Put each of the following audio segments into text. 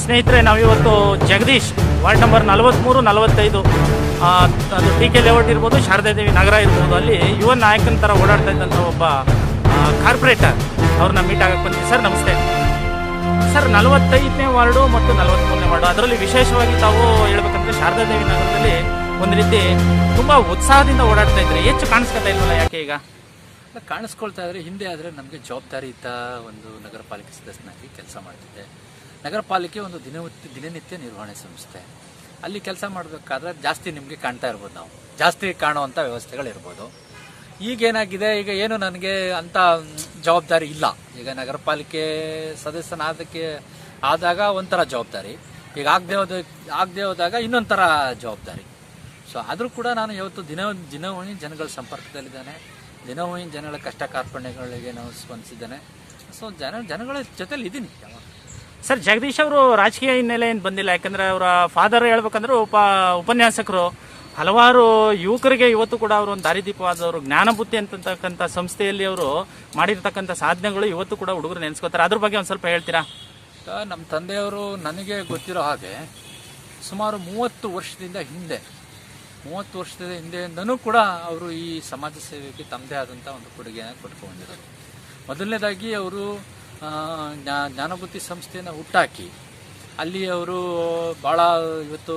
ಸ್ನೇಹಿತರೆ, ನಾವಿವತ್ತು Jagadish ward number 43, 45 ಅದು ಟಿ ಕೆ ಲೇಔಟ್ ಇರ್ಬೋದು, ಶಾರದಾದೇವಿ ನಗರ ಇರ್ಬೋದು, ಅಲ್ಲಿ ಯುವ ನಾಯಕನ ಥರ ಓಡಾಡ್ತಾ ಇದ್ದಂಥ ಒಬ್ಬ ಕಾರ್ಪೊರೇಟರ್ ಅವ್ರನ್ನ ಮೀಟ್ ಆಗಕ್ಕೆ ಬಂದಿದ್ದೀವಿ. ಸರ್ ನಮಸ್ತೆ. ಸರ್, 45ನೇ ವಾರ್ಡು ಮತ್ತು 43ನೇ ವಾರ್ಡು, ಅದರಲ್ಲಿ ವಿಶೇಷವಾಗಿ ತಾವು ಹೇಳ್ಬೇಕಂದ್ರೆ ಶಾರದಾದೇವಿ ನಗರದಲ್ಲಿ ಒಂದು ರೀತಿ ತುಂಬ ಉತ್ಸಾಹದಿಂದ ಓಡಾಡ್ತಾ ಇದ್ರೆ, ಹೆಚ್ಚು ಕಾಣಿಸ್ಕೊತಾ ಇಲ್ವಲ್ಲ, ಯಾಕೆ ಈಗ ಕಾಣಿಸ್ಕೊಳ್ತಾ ಇದ್ರೆ? ಹಿಂದೆ ಆದರೆ ನಮಗೆ ಜವಾಬ್ದಾರಿ ಇದ್ದ ಒಂದು ನಗರ ಪಾಲಿಕೆ ಸದಸ್ಯನಾಗಿ ಕೆಲಸ ಮಾಡ್ತಿದ್ದೆ. ನಗರ ಪಾಲಿಕೆ ಒಂದು ದಿನನಿತ್ಯ ನಿರ್ವಹಣೆ ಸಂಸ್ಥೆ. ಅಲ್ಲಿ ಕೆಲಸ ಮಾಡಬೇಕಾದ್ರೆ ಜಾಸ್ತಿ ನಿಮಗೆ ಕಾಣ್ತಾ ಇರ್ಬೋದು, ನಾವು ಜಾಸ್ತಿ ಕಾಣುವಂಥ ವ್ಯವಸ್ಥೆಗಳಿರ್ಬೋದು. ಈಗೇನಾಗಿದೆ, ಈಗ ಏನು ನನಗೆ ಅಂಥ ಜವಾಬ್ದಾರಿ ಇಲ್ಲ. ಈಗ ನಗರ ಪಾಲಿಕೆ ಸದಸ್ಯನಾದಕ್ಕೆ ಆದಾಗ ಒಂಥರ ಜವಾಬ್ದಾರಿ, ಈಗ ಆಗದೆ ಹೋದಾಗ ಇನ್ನೊಂಥರ ಜವಾಬ್ದಾರಿ. ಸೊ ಆದರೂ ಕೂಡ ನಾನು ಇವತ್ತು ದಿನವೂ ಜನಗಳ ಸಂಪರ್ಕದಲ್ಲಿದ್ದಾನೆ, ದಿನವೂ ಜನಗಳ ಕಷ್ಟ ಕಾರ್ಪಣ್ಯಗಳಿಗೆ ನಾವು ಸ್ಪಂದಿಸಿದ್ದೇನೆ. ಸೊ ಜನಗಳ ಜೊತೆಲಿ ಇದ್ದೀನಿ. ಸರ್, ಜಗದೀಶ್ ಅವರು ರಾಜಕೀಯ ಹಿನ್ನೆಲೆ ಏನು ಬಂದಿಲ್ಲ, ಯಾಕಂದ್ರೆ ಅವರ ಫಾದರ್ ಹೇಳ್ಬೇಕಂದ್ರೆ ಉಪನ್ಯಾಸಕರು, ಹಲವಾರು ಯುವಕರಿಗೆ ಇವತ್ತು ಕೂಡ ಅವರು ಒಂದು ದಾರಿದೀಪವಾದವರು. ಜ್ಞಾನಬುದ್ಧಿ ಅಂತಕ್ಕಂಥ ಸಂಸ್ಥೆಯಲ್ಲಿ ಅವರು ಮಾಡಿರ್ತಕ್ಕಂಥ ಸಾಧನೆಗಳು ಇವತ್ತು ಕೂಡ ಹುಡುಗರು ನೆನೆಸ್ಕೋತಾರೆ. ಅದ್ರ ಬಗ್ಗೆ ಒಂದು ಸ್ವಲ್ಪ ಹೇಳ್ತೀರಾ? ನಮ್ಮ ತಂದೆಯವರು ನನಗೆ ಗೊತ್ತಿರೋ ಹಾಗೆ ಸುಮಾರು 30 ವರ್ಷದಿಂದ ಹಿಂದೆಯಿಂದನೂ ಕೂಡ ಅವರು ಈ ಸಮಾಜ ಸೇವೆಗೆ ತಮ್ಮದೇ ಆದಂಥ ಒಂದು ಕೊಡುಗೆಯನ್ನು ಕೊಟ್ಕೊಂಡಿರೋರು. ಮೊದಲನೇದಾಗಿ ಅವರು ಜ್ಞಾನಬುದ್ಧಿ ಸಂಸ್ಥೆಯನ್ನು ಹುಟ್ಟಾಕಿ ಅಲ್ಲಿ ಅವರು ಭಾಳ ಇವತ್ತು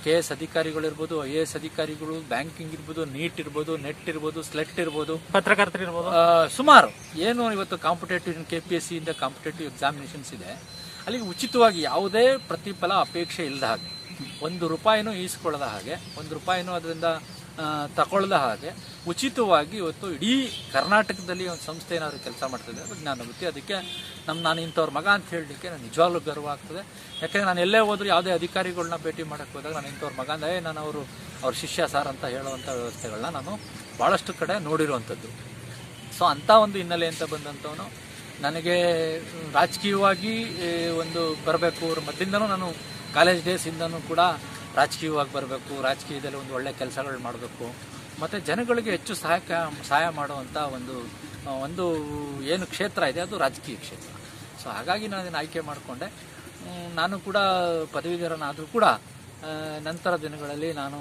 KS ಅಧಿಕಾರಿಗಳಿರ್ಬೋದು, IAS ಅಧಿಕಾರಿಗಳು, ಬ್ಯಾಂಕಿಂಗ್ ಇರ್ಬೋದು, ನೀಟ್ ಇರ್ಬೋದು, ನೆಟ್ ಇರ್ಬೋದು, ಸ್ಲೆಟ್ ಇರ್ಬೋದು, ಪತ್ರಕರ್ತರಿರ್ಬೋದು, ಸುಮಾರು ಏನು ಇವತ್ತು ಕಾಂಪಿಟೇಟಿವ್ KPSC ಇಂದ ಕಾಂಪಿಟೇಟಿವ್ ಎಕ್ಸಾಮಿನೇಷನ್ಸ್ ಇದೆ, ಅಲ್ಲಿಗೆ ಉಚಿತವಾಗಿ ಯಾವುದೇ ಪ್ರತಿಫಲ ಅಪೇಕ್ಷೆ ಇಲ್ಲದ ಹಾಗೆ, ₹1 ಈಸ್ಕೊಳ್ಳದ ಹಾಗೆ, ₹1 ಅದರಿಂದ ತಗೊಳ್ಳದ ಹಾಗೆ ಉಚಿತವಾಗಿ ಇವತ್ತು ಇಡೀ ಕರ್ನಾಟಕದಲ್ಲಿ ಒಂದು ಸಂಸ್ಥೆ ಏನಾದ್ರು ಕೆಲಸ ಮಾಡ್ತಿದೆ ಅದು ಜ್ಞಾನಬುದ್ಧಿ. ಅದಕ್ಕೆ ನಾನು ಇಂಥವ್ರ ಮಗ ಅಂತ ಹೇಳಲಿಕ್ಕೆ ನಾನು ನಿಜವಾಗ್ಲೂ ಗರ್ವ ಆಗ್ತದೆ. ಯಾಕೆಂದರೆ ನಾನು ಎಲ್ಲೇ ಹೋದರೂ ಯಾವುದೇ ಅಧಿಕಾರಿಗಳನ್ನ ಭೇಟಿ ಮಾಡೋಕ್ಕೆ ಹೋದಾಗ ನಾನು ಇಂಥವ್ರ ಮಗ ಅಂದರೆ ನಾನು ಅವ್ರ ಶಿಷ್ಯ ಸಾರ್ ಅಂತ ಹೇಳುವಂಥ ವ್ಯವಸ್ಥೆಗಳನ್ನ ನಾನು ಭಾಳಷ್ಟು ಕಡೆ ನೋಡಿರುವಂಥದ್ದು. ಸೊ ಅಂಥ ಒಂದು ಹಿನ್ನೆಲೆ ಅಂತ ಬಂದಂಥವನು ನನಗೆ ರಾಜಕೀಯವಾಗಿ ಒಂದು ಬರಬೇಕು. ಅವ್ರ ಮಧ್ಯದಿಂದನೂ ನಾನು ಕಾಲೇಜ್ ಡೇಸಿಂದನೂ ಕೂಡ ರಾಜಕೀಯವಾಗಿ ಬರಬೇಕು, ರಾಜಕೀಯದಲ್ಲಿ ಒಂದು ಒಳ್ಳೆಯ ಕೆಲಸಗಳು ಮಾಡಬೇಕು, ಮತ್ತು ಜನಗಳಿಗೆ ಹೆಚ್ಚು ಸಹಾಯ ಮಾಡುವಂಥ ಒಂದು ಏನು ಕ್ಷೇತ್ರ ಇದೆ ಅದು ರಾಜಕೀಯ ಕ್ಷೇತ್ರ. ಸೊ ಹಾಗಾಗಿ ನಾನು ಇದನ್ನು ಆಯ್ಕೆ ಮಾಡಿಕೊಂಡೆ. ನಾನು ಕೂಡ ಪದವೀಧರನಾದರೂ ಕೂಡ ನಂತರ ದಿನಗಳಲ್ಲಿ ನಾನು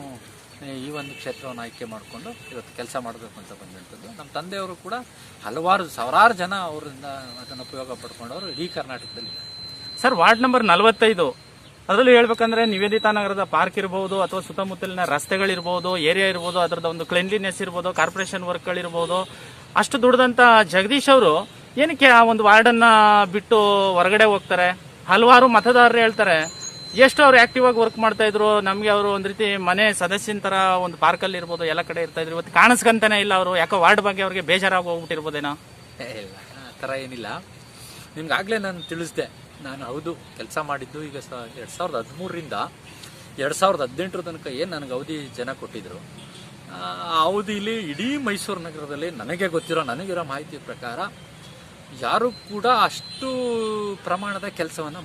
ಈ ಒಂದು ಕ್ಷೇತ್ರವನ್ನು ಆಯ್ಕೆ ಮಾಡಿಕೊಂಡು ಇವತ್ತು ಕೆಲಸ ಮಾಡಬೇಕು ಅಂತ ಬಂದಂಥದ್ದು. ನಮ್ಮ ತಂದೆಯವರು ಕೂಡ ಸಾವಿರಾರು ಜನ ಅವರಿಂದ ಅದನ್ನು ಉಪಯೋಗ ಪಡ್ಕೊಂಡವರು ಇಡೀ ಕರ್ನಾಟಕದಲ್ಲಿ. ಸರ್, ವಾರ್ಡ್ ನಂಬರ್ 45, ಅದರಲ್ಲಿ ಹೇಳ್ಬೇಕಂದ್ರೆ ನಿವೇದಿತಾ ನಗರದ ಪಾರ್ಕ್ ಇರ್ಬೋದು, ಅಥವಾ ಸುತ್ತಮುತ್ತಲಿನ ರಸ್ತೆಗಳಿರ್ಬೋದು, ಏರಿಯಾ ಇರ್ಬೋದು, ಅದರದ ಒಂದು ಕ್ಲೀನ್ಲಿನೆಸ್ ಇರ್ಬೋದು, ಕಾರ್ಪೊರೇಷನ್ ವರ್ಕ್ಗಳಿರ್ಬೋದು, ಅಷ್ಟು ದುಡ್ದಂಥ ಜಗದೀಶ್ ಅವರು ಏನಕ್ಕೆ ಆ ಒಂದು ವಾರ್ಡನ್ನು ಬಿಟ್ಟು ಹೊರಗಡೆ ಹೋಗ್ತಾರೆ? ಹಲವಾರು ಮತದಾರರು ಹೇಳ್ತಾರೆ ಎಷ್ಟು ಅವ್ರು ಆಕ್ಟಿವ್ ಆಗಿ ವರ್ಕ್ ಮಾಡ್ತಾ ಇದ್ರು, ನಮಗೆ ಅವರು ಒಂದು ರೀತಿ ಮನೆ ಸದಸ್ಯನ ಥರ ಒಂದು ಪಾರ್ಕಲ್ಲಿ ಇರ್ಬೋದು ಎಲ್ಲ ಕಡೆ ಇರ್ತಾ ಇದ್ರು. ಇವತ್ತು ಕಾಣಿಸ್ಕಂತಾನೆ ಇಲ್ಲ ಅವರು, ಯಾಕೋ ವಾರ್ಡ್ ಬಗ್ಗೆ ಅವ್ರಿಗೆ ಬೇಜಾರಾಗಿ ಹೋಗ್ಬಿಟ್ಟಿರ್ಬೋದೇನೋ? ಇಲ್ಲ, ಆ ಥರ ಏನಿಲ್ಲ. ನಿಮ್ಗಾಗಲೇ ನಾನು ತಿಳಿಸ್ದೆ, ನಾನು ಹೌದು ಕೆಲಸ ಮಾಡಿದ್ದು ಈಗ 2013ರಿಂದ 2018 ತನಕ ಏನು ನನಗೆ ಅವಧಿ ಜನ ಕೊಟ್ಟಿದ್ರು. ಆ ಅವಧಿಲಿ ಇಡೀ ಮೈಸೂರು ನಗರದಲ್ಲಿ ನನಗಿರೋ ಮಾಹಿತಿ ಪ್ರಕಾರ ಯಾರೂ ಕೂಡ ಅಷ್ಟು ಪ್ರಮಾಣದ ಕೆಲಸವನ್ನು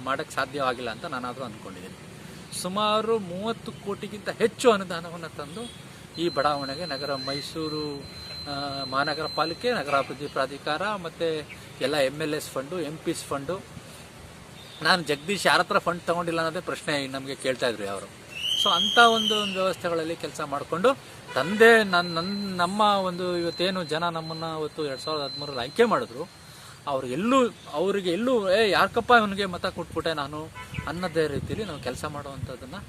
ಮಾಡೋಕ್ಕೆ ಸಾಧ್ಯವಾಗಿಲ್ಲ ಅಂತ ನಾನಾದರೂ ಅಂದ್ಕೊಂಡಿದ್ದೀನಿ. ಸುಮಾರು 30 ಕೋಟಿಗಿಂತ ಹೆಚ್ಚು ಅನುದಾನವನ್ನು ತಂದು ಈ ಬಡಾವಣೆಗೆ ಮೈಸೂರು ಮಹಾನಗರ ಪಾಲಿಕೆ, ನಗರಾಭಿವೃದ್ಧಿ ಪ್ರಾಧಿಕಾರ ಮತ್ತು ಎಲ್ಲ MLAs ಫಂಡು, MPs ಫಂಡು. ನಾನು ಜಗದೀಶ್ ಯಾರ ಹತ್ರ ಫಂಡ್ ತೊಗೊಂಡಿಲ್ಲ ಅನ್ನೋದೇ ಪ್ರಶ್ನೆ ನಮಗೆ ಕೇಳ್ತಾಯಿದ್ರು ಅವರು. ಸೊ ಅಂಥ ಒಂದು ವ್ಯವಸ್ಥೆಗಳಲ್ಲಿ ಕೆಲಸ ಮಾಡಿಕೊಂಡು ನಮ್ಮ ಒಂದು ಇವತ್ತೇನು ಜನ ನಮ್ಮನ್ನು ಇವತ್ತು 2013ರಲ್ಲಿ ಆಯ್ಕೆ ಮಾಡಿದ್ರು, ಅವರಿಗೆ ಎಲ್ಲೂ ಯಾಕಪ್ಪ ಇವನಿಗೆ ಮತ ಕೊಟ್ಬಿಟ್ಟೆ ನಾನು ಅನ್ನೋದೇ ರೀತಿಯಲ್ಲಿ ನಾವು ಕೆಲಸ ಮಾಡುವಂಥದ್ದನ್ನು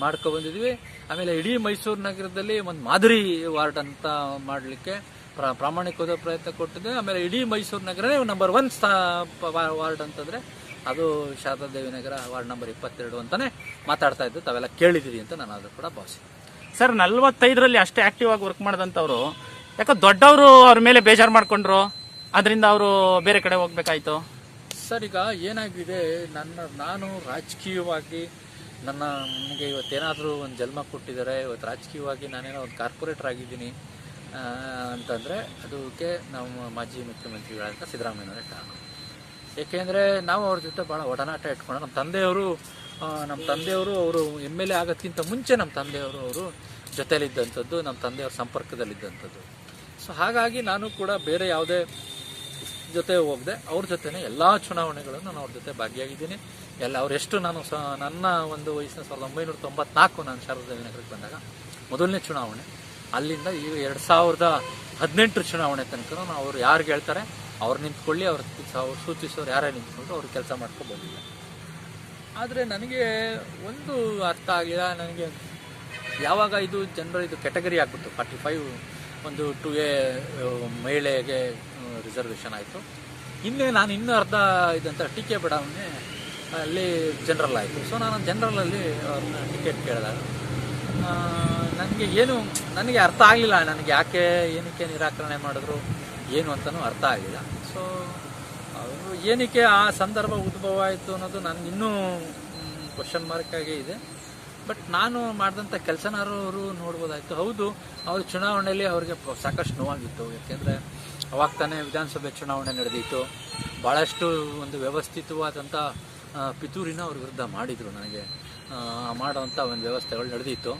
ಮಾಡ್ಕೊಬಂದಿದ್ವಿ. ಆಮೇಲೆ ಇಡೀ ಮೈಸೂರು ನಗರದಲ್ಲಿ ಒಂದು ಮಾದರಿ ವಾರ್ಡ್ ಅಂತ ಮಾಡಲಿಕ್ಕೆ ಪ್ರಾಮಾಣಿಕವಾದ ಪ್ರಯತ್ನ ಕೊಟ್ಟಿದ್ದೆ. ಆಮೇಲೆ ಇಡೀ ಮೈಸೂರು ನಗರನೇ ನಂಬರ್ 1 ವಾರ್ಡ್ ಅಂತಂದರೆ ಅದು ಶಾರದಾದೇವಿ ನಗರ ವಾರ್ಡ್ ನಂಬರ್ 22 ಅಂತಲೇ ಮಾತಾಡ್ತಾ ಇದ್ದು ತಾವೆಲ್ಲ ಕೇಳಿದ್ದೀರಿ ಅಂತ ನಾನು ಅದು ಕೂಡ ಭಾವಿಸಿದೆ. ಸರ್, 45ರಲ್ಲಿ ಅಷ್ಟೇ ಆಕ್ಟಿವ್ ಆಗಿ ವರ್ಕ್ ಮಾಡಿದಂಥವ್ರು ಯಾಕೋ ದೊಡ್ಡವರು ಅವ್ರ ಮೇಲೆ ಬೇಜಾರು ಮಾಡ್ಕೊಂಡ್ರು, ಅದರಿಂದ ಅವರು ಬೇರೆ ಕಡೆ ಹೋಗ್ಬೇಕಾಯ್ತು? ಸರ್, ಈಗ ಏನಾಗಿದೆ, ನಾನು ರಾಜಕೀಯವಾಗಿ ನನಗೆ ಇವತ್ತೇನಾದರೂ ಒಂದು ಜನ್ಮ ಕೊಟ್ಟಿದ್ದಾರೆ, ಇವತ್ತು ರಾಜಕೀಯವಾಗಿ ನಾನೇನೋ ಒಂದು ಕಾರ್ಪೊರೇಟರ್ ಆಗಿದ್ದೀನಿ ಅಂತಂದರೆ ಅದಕ್ಕೆ ನಮ್ಮ ಮಾಜಿ ಮುಖ್ಯಮಂತ್ರಿಗಳಾದ ಸಿದ್ದರಾಮಯ್ಯನವರೇ ಕಾರಣ. ಏಕೆಂದರೆ ನಾವು ಅವ್ರ ಜೊತೆ ಭಾಳ ಒಡನಾಟ ಇಟ್ಕೊಂಡು ನಮ್ಮ ತಂದೆಯವರು ಅವರು MLA ಆಗೋದಕ್ಕಿಂತ ಮುಂಚೆ ನಮ್ಮ ತಂದೆಯವರು ಜೊತೆಯಲ್ಲಿದ್ದಂಥದ್ದು, ನಮ್ಮ ತಂದೆಯವ್ರ ಸಂಪರ್ಕದಲ್ಲಿದ್ದಂಥದ್ದು. ಸೊ ಹಾಗಾಗಿ ನಾನು ಕೂಡ ಬೇರೆ ಯಾವುದೇ ಜೊತೆ ಹೋಗದೆ ಅವ್ರ ಜೊತೆನೆ ಎಲ್ಲ ಚುನಾವಣೆಗಳನ್ನು ನಾನು ಅವ್ರ ಜೊತೆ ಭಾಗಿಯಾಗಿದ್ದೀನಿ. ಅವರೆಷ್ಟು ನಾನು ನನ್ನ ಒಂದು ವಯಸ್ಸಿನ 1994 ನಾನು ಶಾರದಾ ನಗರಕ್ಕೆ ಬಂದಾಗ ಮೊದಲನೇ ಚುನಾವಣೆ, ಅಲ್ಲಿಂದ ಈಗ 2018 ಚುನಾವಣೆ ತನಕ ಅವ್ರು ಯಾರು ಹೇಳ್ತಾರೆ ಅವ್ರು ನಿಂತ್ಕೊಳ್ಳಿ, ಅವ್ರು ಸೂಚಿಸೋರು ಯಾರೇ ನಿಂತ್ಕೊಂಡ್ರು ಅವ್ರು ಕೆಲಸ ಮಾಡ್ಕೊಬೋದಿಲ್ಲ. ಆದರೆ ನನಗೆ ಒಂದು ಅರ್ಥ ಆಗಲಿಲ್ಲ, ನನಗೆ ಯಾವಾಗ ಇದು ಜನರ ಇದು ಕ್ಯಾಟಗರಿ ಆಗ್ಬಿಟ್ಟು 45 ಒಂದು 2A ಮಹಿಳೆಗೆ ರಿಸರ್ವೇಷನ್ ಆಯಿತು, ಇನ್ನೂ ಅರ್ಧ ಇದಂತ ಟಿಕೆ ಬಡಾವಣೆ ಅಲ್ಲಿ ಜನರಲ್ ಆಯಿತು. ಸೊ ನಾನು ಜನರಲಲ್ಲಿ ಅವ್ರನ್ನ ಟಿಕೆಟ್ ಕೇಳಿದಾಗ ನನಗೆ ಅರ್ಥ ಆಗಲಿಲ್ಲ, ನನಗೆ ಏನಕ್ಕೆ ನಿರಾಕರಣೆ ಮಾಡಿದ್ರು ಏನು ಅಂತಲೂ ಅರ್ಥ ಆಗಲಿಲ್ಲ. ಸೊ ಅವರು ಏನಕ್ಕೆ ಆ ಸಂದರ್ಭ ಉದ್ಭವ ಆಯಿತು ಅನ್ನೋದು ನನಗೆ ಇನ್ನೂ ಕ್ವಶನ್ ಮಾರ್ಕ್ ಆಗೇ ಇದೆ. ಬಟ್ ನಾನು ಮಾಡಿದಂಥ ಕೆಲಸನಾರು ನೋಡ್ಬೋದಾಯಿತು. ಹೌದು, ಅವ್ರ ಚುನಾವಣೆಯಲ್ಲಿ ಅವ್ರಿಗೆ ಸಾಕಷ್ಟು ನೋವಾಗಿತ್ತು, ಯಾಕೆಂದರೆ ಅವಾಗ ತಾನೇ ವಿಧಾನಸಭೆ ಚುನಾವಣೆ ನಡೆದಿತ್ತು, ಭಾಳಷ್ಟು ಒಂದು ವ್ಯವಸ್ಥಿತವಾದಂಥ ಪಿತೂರಿನ ಅವ್ರ ವಿರುದ್ಧ ಮಾಡಿದರು, ನನಗೆ ಮಾಡೋವಂಥ ಒಂದು ವ್ಯವಸ್ಥೆಗಳು ನಡೆದಿತ್ತು.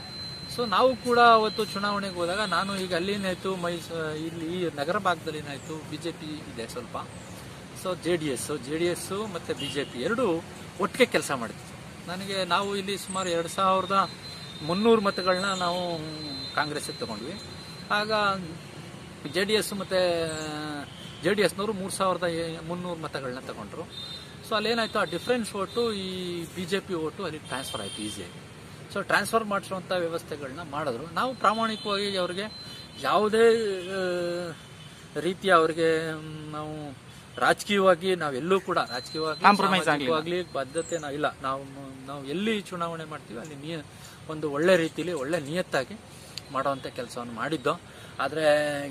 ಸೊ ನಾವು ಕೂಡ ಅವತ್ತು ಚುನಾವಣೆಗೆ ಹೋದಾಗ ನಾನು ಈಗ ಅಲ್ಲಿನಾಯಿತು ಇಲ್ಲಿ ಈ ನಗರ ಭಾಗದಲ್ಲಿ ಏನಾಯಿತು BJP ಇದೆ ಸ್ವಲ್ಪ. ಸೊ ಜೆ ಡಿ ಎಸ್ಸು ಮತ್ತು BJP ಎರಡೂ ಒಟ್ಟಿಗೆ ಕೆಲಸ ಮಾಡಿತ್ತು. ನಾವು ಇಲ್ಲಿ ಸುಮಾರು 2300 ಮತಗಳನ್ನ ನಾವು ಕಾಂಗ್ರೆಸ್ಸಿಗೆ ತಗೊಂಡ್ವಿ. ಆಗ JDS ಮತ್ತು JDSನವರು 3300 ಮತಗಳನ್ನ ತಗೊಂಡ್ರು. ಸೊ ಅಲ್ಲೇನಾಯಿತು, ಆ ಡಿಫ್ರೆನ್ಸ್ ಓಟು ಈ BJP ಓಟು ಅಲ್ಲಿ ಟ್ರಾನ್ಸ್ಫರ್ ಆಯಿತು ಈಸಿಯಾಗಿ. ಸೊ ಟ್ರಾನ್ಸ್ಫರ್ ಮಾಡಿಸುವಂಥ ವ್ಯವಸ್ಥೆಗಳನ್ನ ಮಾಡಿದ್ರು. ನಾವು ಪ್ರಾಮಾಣಿಕವಾಗಿ ಅವ್ರಿಗೆ ಯಾವುದೇ ರೀತಿಯ ಅವ್ರಿಗೆ ನಾವು ರಾಜಕೀಯವಾಗಿ ನಾವೆಲ್ಲೂ ಕೂಡ ರಾಜಕೀಯವಾಗಿ ಬದ್ಧತೆ ನಾವಿಲ್ಲ. ನಾವು ಎಲ್ಲಿ ಚುನಾವಣೆ ಮಾಡ್ತೀವಿ ಅಲ್ಲಿ ಒಂದು ಒಳ್ಳೆ ರೀತಿಯಲ್ಲಿ ಒಳ್ಳೆ ನಿಯತ್ತಾಗಿ ಮಾಡುವಂಥ ಕೆಲಸವನ್ನು ಮಾಡಿದ್ದೋ. ಆದರೆ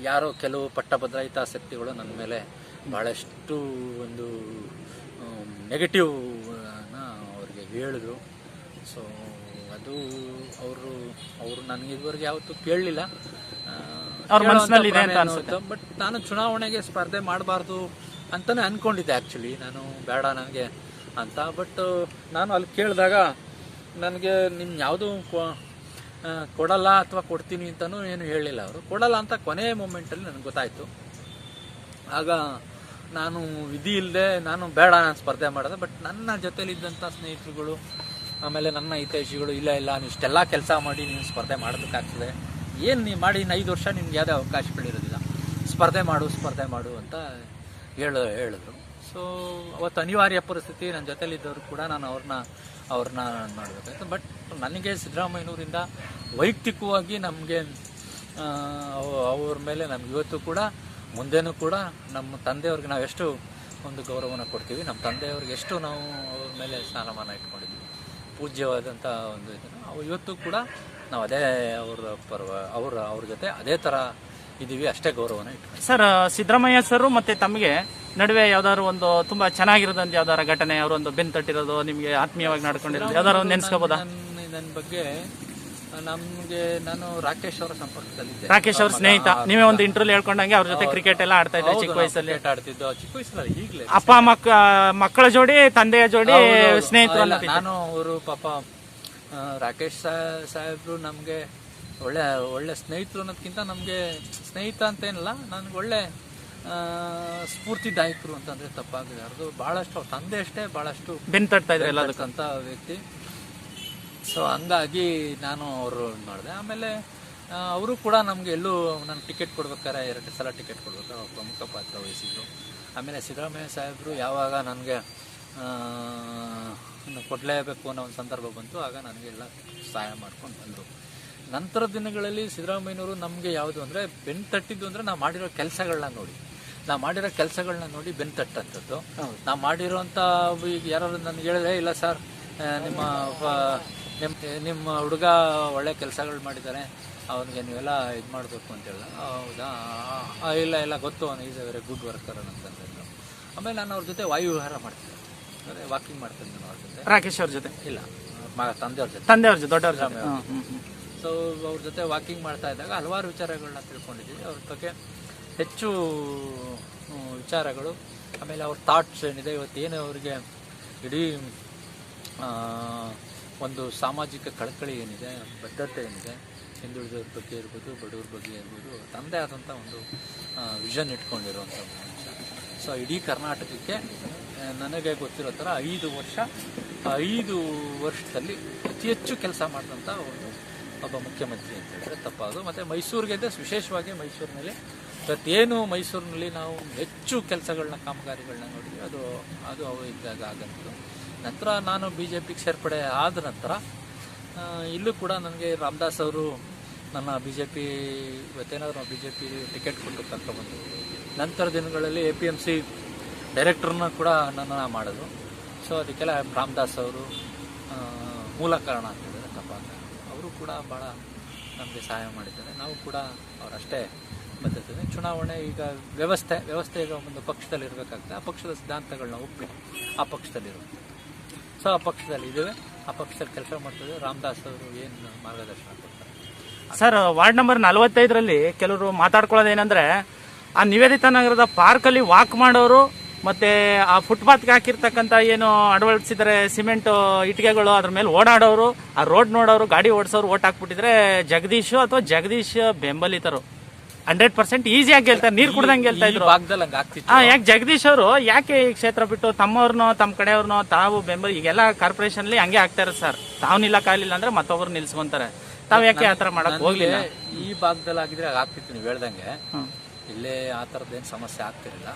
ಯಾರೋ ಕೆಲವು ಪಟ್ಟಭದ್ರ ಶಕ್ತಿಗಳು ನನ್ನ ಮೇಲೆ ಭಾಳಷ್ಟು ಒಂದು ನೆಗೆಟಿವ್ನ ಅವ್ರಿಗೆ ಹೇಳಿದ್ರು. ಸೊ ಅದು ಅವರು ನನಗೆ ಇದುವರೆಗೆ ಯಾವತ್ತೂ ಕೇಳಲಿಲ್ಲ, ಬಟ್ ನಾನು ಚುನಾವಣೆಗೆ ಸ್ಪರ್ಧೆ ಮಾಡಬಾರ್ದು ಅಂತಲೇ ಅಂದ್ಕೊಂಡಿದ್ದೆ ಆ್ಯಕ್ಚುಲಿ, ನಾನು ಬೇಡ ನನಗೆ ಅಂತ. ಬಟ್ ನಾನು ಅಲ್ಲಿ ಕೇಳಿದಾಗ ನನಗೆ ನಿಮ್ಗೆ ಯಾವುದೂ ಕೊಡಲ್ಲ ಅಥವಾ ಕೊಡ್ತೀನಿ ಅಂತಲೂ ಏನು ಹೇಳಲಿಲ್ಲ. ಅವರು ಕೊಡಲ್ಲ ಅಂತ ಕೊನೆಯ ಮೂಮೆಂಟಲ್ಲಿ ನನಗೆ ಗೊತ್ತಾಯಿತು. ಆಗ ನಾನು ವಿಧಿ ಇಲ್ಲದೆ ನಾನು ಬೇಡ ನಾನು ಸ್ಪರ್ಧೆ ಮಾಡಿದೆ. ಬಟ್ ನನ್ನ ಜೊತೆಲಿದ್ದಂಥ ಸ್ನೇಹಿತರುಗಳು ಆಮೇಲೆ ನನ್ನ ಹಿತೈಷಿಗಳು ಇಲ್ಲ ನೀವು ಇಷ್ಟೆಲ್ಲ ಕೆಲಸ ಮಾಡಿ ನೀವು ಸ್ಪರ್ಧೆ ಮಾಡೋದಕ್ಕಾಗ್ತದೆ, ಏನು ನೀವು ಮಾಡಿ 5 ವರ್ಷ ನಿಮ್ಗೆ ಯಾವುದೇ ಅವಕಾಶಗಳಿರೋದಿಲ್ಲ, ಸ್ಪರ್ಧೆ ಮಾಡು ಅಂತ ಹೇಳಿದ್ರು. ಸೊ ಅವತ್ತು ಅನಿವಾರ್ಯ ಪರಿಸ್ಥಿತಿ, ನನ್ನ ಜೊತೆಲಿದ್ದವರು ಕೂಡ ನಾನು ಅವ್ರನ್ನ ಮಾಡಬೇಕಾಯ್ತು. ಬಟ್ ನನಗೆ ಸಿದ್ದರಾಮಯ್ಯನವರಿಂದ ವೈಯಕ್ತಿಕವಾಗಿ ನಮಗೆ ಅವ್ರ ಮೇಲೆ ನಮ್ಗೆ ಇವತ್ತು ಕೂಡ ಮುಂದೆನೂ ಕೂಡ ನಮ್ಮ ತಂದೆಯವ್ರಿಗೆ ನಾವು ಎಷ್ಟು ಒಂದು ಗೌರವನ ಕೊಡ್ತೀವಿ, ನಮ್ಮ ತಂದೆಯವ್ರಿಗೆ ಎಷ್ಟು ನಾವು ಅವ್ರ ಮೇಲೆ ಸ್ಥಾನಮಾನ ಇಟ್ಕೊಂಡಿದ್ವಿ, ಪೂಜ್ಯವಾದಂಥ ಒಂದು ಇದನ್ನು ಇವತ್ತು ಕೂಡ ನಾವು ಅದೇ ಅವ್ರ ಜೊತೆ ಅದೇ ಥರ ಇದೀವಿ, ಅಷ್ಟೇ ಗೌರವನ ಇಟ್ಕೊಂಡು. ಸರ್, ಸಿದ್ದರಾಮಯ್ಯ ಸರ್ ಮತ್ತೆ ತಮಗೆ ನಡುವೆ ಯಾವ್ದಾದ್ರು ಒಂದು ತುಂಬಾ ಚೆನ್ನಾಗಿರೋದಂತ ಯಾವ್ದಾರ ಘಟನೆ, ಅವರೊಂದು ಬೆನ್ ತಟ್ಟಿರೋದು, ನಿಮಗೆ ಆತ್ಮೀಯವಾಗಿ ನಡ್ಕೊಂಡಿರೋದು ಯಾವ್ದಾರು ಒಂದು ನೆನೆಸ್ಕೋಬೋದಾ? ನನ್ನ ಬಗ್ಗೆ ನಾನು ರಾಕೇಶ್ ಅವರ ಸಂಪರ್ಕದಲ್ಲಿದ್ದೆ. ರಾಕೇಶ್ ಅವ್ರ ಸ್ನೇಹಿತ, ನೀವೇ ಒಂದು ಇಂಟರ್ವ್ಯೂ ಹೇಳ್ಕೊಂಡಂಗೆ ಅವ್ರ ಜೊತೆ ಕ್ರಿಕೆಟ್ ಎಲ್ಲ ಆಡ್ತಾ ಇದ್ದೆ ಚಿಕ್ಕ ವಯಸ್ಸಲ್ಲಿ. ಚಿಕ್ಕ ವಯಸ್ಸಲ್ಲಿ ಈಗಲೇ ಅಪ್ಪ ಮಕ್ಕಳ ಜೋಡಿ ತಂದೆಯ ಜೋಡಿ ಸ್ನೇಹಿತರು. ನಾನು ಅವರು ಪಾಪ ರಾಕೇಶ್ ಸಾಹೇಬ್ರು ನಮಗೆ ಒಳ್ಳೆ ಸ್ನೇಹಿತರು ಅನ್ನೋದಕ್ಕಿಂತ ನಮಗೆ ಸ್ನೇಹಿತ ಅಂತೇನಿಲ್ಲ, ನನಗೆ ಒಳ್ಳೆ ಸ್ಫೂರ್ತಿದಾಯಕರು ಅಂತಂದ್ರೆ ತಪ್ಪಾಗಿದೆ. ಅವ್ರದ್ದು ಬಹಳಷ್ಟು ಅವ್ರ ತಂದೆ ಅಷ್ಟೇ ಬಹಳಷ್ಟು ಬೆನ್ ತಟ್ತಾ ಇದ್ರೆ ಎಲ್ಲದಕ್ಕಂತ ವ್ಯಕ್ತಿ. ಸೊ ಹಂಗಾಗಿ ನಾನು ಅವರು ಮಾಡಿದೆ. ಆಮೇಲೆ ಅವರು ಕೂಡ ನಮಗೆ ಎಲ್ಲೂ ನಾನು ಟಿಕೆಟ್ ಕೊಡ್ಬೇಕಾರೆ 2 ಸಲ ಟಿಕೆಟ್ ಕೊಡ್ಬೇಕಾರೆ ಅವ್ರು ಪ್ರಮುಖ ಪಾತ್ರ ವಹಿಸಿದ್ರು. ಆಮೇಲೆ ಸಿದ್ದರಾಮಯ್ಯ ಸಾಹೇಬರು ಯಾವಾಗ ನನಗೆ ಕೊಡಲೇಬೇಕು ಅನ್ನೋ ಒಂದು ಸಂದರ್ಭ ಬಂತು, ಆಗ ನನಗೆಲ್ಲ ಸಹಾಯ ಮಾಡ್ಕೊಂಡು ಬಂದರು. ನಂತರ ದಿನಗಳಲ್ಲಿ ಸಿದ್ದರಾಮಯ್ಯನವರು ನಮಗೆ ಯಾವುದು ಅಂದರೆ ಬೆನ್ನು ತಟ್ಟಿದ್ದು ಅಂದರೆ ನಾವು ಮಾಡಿರೋ ಕೆಲಸಗಳನ್ನ ನೋಡಿ ಬೆನ್ನು ತಟ್ಟಂಥದ್ದು. ನಾವು ಮಾಡಿರೋಂಥ ಈಗ ಯಾರು ನನಗೆ ಹೇಳಿದ್ರೆ, ಇಲ್ಲ ಸರ್ ನಿಮ್ಮ ಹುಡುಗ ಒಳ್ಳೆ ಕೆಲಸಗಳು ಮಾಡಿದ್ದಾರೆ, ಅವನಿಗೆ ನೀವೆಲ್ಲ ಇದು ಮಾಡಬೇಕು ಅಂತ ಹೇಳಿದ. ಹೌದಾ, ಇಲ್ಲ ಗೊತ್ತು, ಅವನು is A very good worker ಅಂತಂದ್ರು. ಆಮೇಲೆ ನಾನು ಅವ್ರ ಜೊತೆ ವಾಯು ವಿಹಾರ ಮಾಡ್ತಿದ್ದೆ, ಅಂದರೆ ವಾಕಿಂಗ್ ಮಾಡ್ತಿದ್ದೆ ಅವ್ರ ಜೊತೆ. ರಾಕೇಶ್ ಅವ್ರ ಜೊತೆ ಇಲ್ಲ, ತಂದೆಯವ್ರ ಜೊತೆ ದೊಡ್ಡವ್ರ ಜೊತೆ. ಸೊ ಅವ್ರ ಜೊತೆ ವಾಕಿಂಗ್ ಮಾಡ್ತಾ ಇದ್ದಾಗ ಹಲವಾರು ವಿಚಾರಗಳನ್ನ ತಿಳ್ಕೊಂಡಿದ್ದೀವಿ, ಅವ್ರ ಬಗ್ಗೆ ಹೆಚ್ಚು ವಿಚಾರಗಳು. ಆಮೇಲೆ ಅವ್ರ ಥಾಟ್ಸ್ ಏನಿದೆ, ಇವತ್ತೇನು ಅವ್ರಿಗೆ ಇಡೀ ಒಂದು ಸಾಮಾಜಿಕ ಕಳಕಳಿ ಏನಿದೆ, ಬದ್ಧತೆ ಏನಿದೆ, ಹಿಂದುಳಿದವ್ರ ಬಗ್ಗೆ ಇರ್ಬೋದು, ಬಡವ್ರ ಬಗ್ಗೆ ಇರ್ಬೋದು, ತಂದೆ ಆದಂಥ ಒಂದು ವಿಷನ್ ಇಟ್ಕೊಂಡಿರುವಂಥ ಮನುಷ್ಯ. ಸೊ ಇಡೀ ಕರ್ನಾಟಕಕ್ಕೆ ನನಗೆ ಗೊತ್ತಿರೋ ಥರ 5 ವರ್ಷದಲ್ಲಿ ಅತಿ ಹೆಚ್ಚು ಕೆಲಸ ಮಾಡಿದಂಥ ಒಬ್ಬ ಮುಖ್ಯಮಂತ್ರಿ ಅಂತ ಹೇಳಿದ್ರೆ ತಪ್ಪಾದು. ಮತ್ತು ಮೈಸೂರಿಗೆ ವಿಶೇಷವಾಗಿ ಮೈಸೂರಿನಲ್ಲಿ ಇವತ್ತೇನು ಮೈಸೂರಿನಲ್ಲಿ ನಾವು ಹೆಚ್ಚು ಕೆಲಸಗಳನ್ನ ಕಾಮಗಾರಿಗಳನ್ನ ನೋಡಿದ್ವಿ, ಅದು ಇದ್ದಾಗ ಆಗಂತು. ನಂತರ ನಾನು BJPಗೆ ಸೇರ್ಪಡೆ ಆದ ನಂತರ ಇಲ್ಲೂ ಕೂಡ ನನಗೆ ರಾಮದಾಸ್ ಅವರು ನನ್ನ BJP ಇವತ್ತೇನಾದರೂ BJP ಟಿಕೆಟ್ ಕೊಟ್ಟು ಕರ್ಕೊಬಂದು ನಂತರ ದಿನಗಳಲ್ಲಿ APMC ಡೈರೆಕ್ಟರ್ನ ಕೂಡ ನನ್ನ ಮಾಡಿದ್ರು. ಸೊ ಅದಕ್ಕೆಲ್ಲ ರಾಮದಾಸ್ ಅವರು ಮೂಲ ಕಾರಣ ಅಂತಿದ್ದಾರೆ ತಪ್ಪಾಗ. ಅವರು ಕೂಡ ಭಾಳ ನಮಗೆ ಸಹಾಯ ಮಾಡಿದ್ದಾರೆ. ನಾವು ಕೂಡ ಅವರಷ್ಟೇ ಬದ್ಧತೆ. ಚುನಾವಣೆ ಈಗ ವ್ಯವಸ್ಥೆ ಈಗ ಒಂದು ಪಕ್ಷದಲ್ಲಿ ಇರಬೇಕಾಗ್ತದೆ. ಆ ಪಕ್ಷದ ಸಿದ್ಧಾಂತಗಳನ್ನ ಒಪ್ಪಿ ಆ ಪಕ್ಷದಲ್ಲಿರುತ್ತೆ. ಸೊ ಆ ಪಕ್ಷದಲ್ಲಿ ಇದ್ದೇವೆ, ಆ ಪಕ್ಷದಲ್ಲಿ ಕೆಲಸ ಮಾಡ್ತಿದ್ದೇವೆ. ರಾಮದಾಸ್ ಅವರು ಏನು ಮಾರ್ಗದರ್ಶನ ಕೊಡ್ತಾರೆ. ಸರ್, ವಾರ್ಡ್ ನಂಬರ್ 45ರಲ್ಲಿ ಕೆಲವರು ಮಾತಾಡ್ಕೊಳ್ಳೋದೇನೆಂದ್ರೆ, ಆ ನಿವೇದಿತಾ ನಗರದ ಪಾರ್ಕಲ್ಲಿ ವಾಕ್ ಮಾಡೋರು ಮತ್ತೆ ಆ ಫುಟ್ಪಾತ್ಗೆ ಹಾಕಿರ್ತಕ್ಕಂಥ ಏನು ಅಳವಡಿಸಿದರೆ ಸಿಮೆಂಟ್ ಇಟ್ಟಿಗೆಗಳು ಅದ್ರ ಮೇಲೆ ಓಡಾಡೋರು, ಆ ರೋಡ್ ನೋಡೋರು, ಗಾಡಿ ಓಡಿಸೋರು ಓಟ್ ಹಾಕ್ಬಿಟ್ಟಿದ್ರೆ ಜಗದೀಶ್ ಬೆಂಬಲಿತರು 100% ಈಸಿಯಾಗಿ ಗೆಲ್ತಾರೆ, ನೀರು ಕುಡ್ದಂಗೆ ಗೆಲ್ತಾ ಇದ್ರು. ಯಾಕೆ ಜಗದೀಶ್ ಅವರು ಯಾಕೆ ಈ ಕ್ಷೇತ್ರ ಬಿಟ್ಟು ತಮ್ಮವ್ರನ್ನೋ ತಮ್ಮ ಕಡೆಯವ್ರನ್ನೋ ತಾವು ಬೆಂಬಲ, ಈಗೆಲ್ಲ ಕಾರ್ಪೊರೇಷನ್ ಅಲ್ಲಿ ಹಂಗೆ ಆಗ್ತಾರೆ ಸರ್. ತಾವು ನಿಲ್ಲಕ್ಕಾಗಲಿಲ್ಲ ಅಂದ್ರೆ ಮತ್ತೊಬ್ರು ನಿಲ್ಸ್ಕೊಂತಾರೆ. ತಾವ್ ಯಾಕೆ ಆತರ ಮಾಡಕ್ ಹೋಗ್ಲಿಲ್ಲ? ಈ ಭಾಗದಲ್ಲಿ ಆಗಿದ್ರೆ ಆಗ್ತಿತ್ತು, ನೀವು ಹೇಳ್ದಂಗೆ. ಇಲ್ಲೇ ಆ ಥರದ್ದೇನು ಸಮಸ್ಯೆ ಆಗ್ತಿರಲಿಲ್ಲ.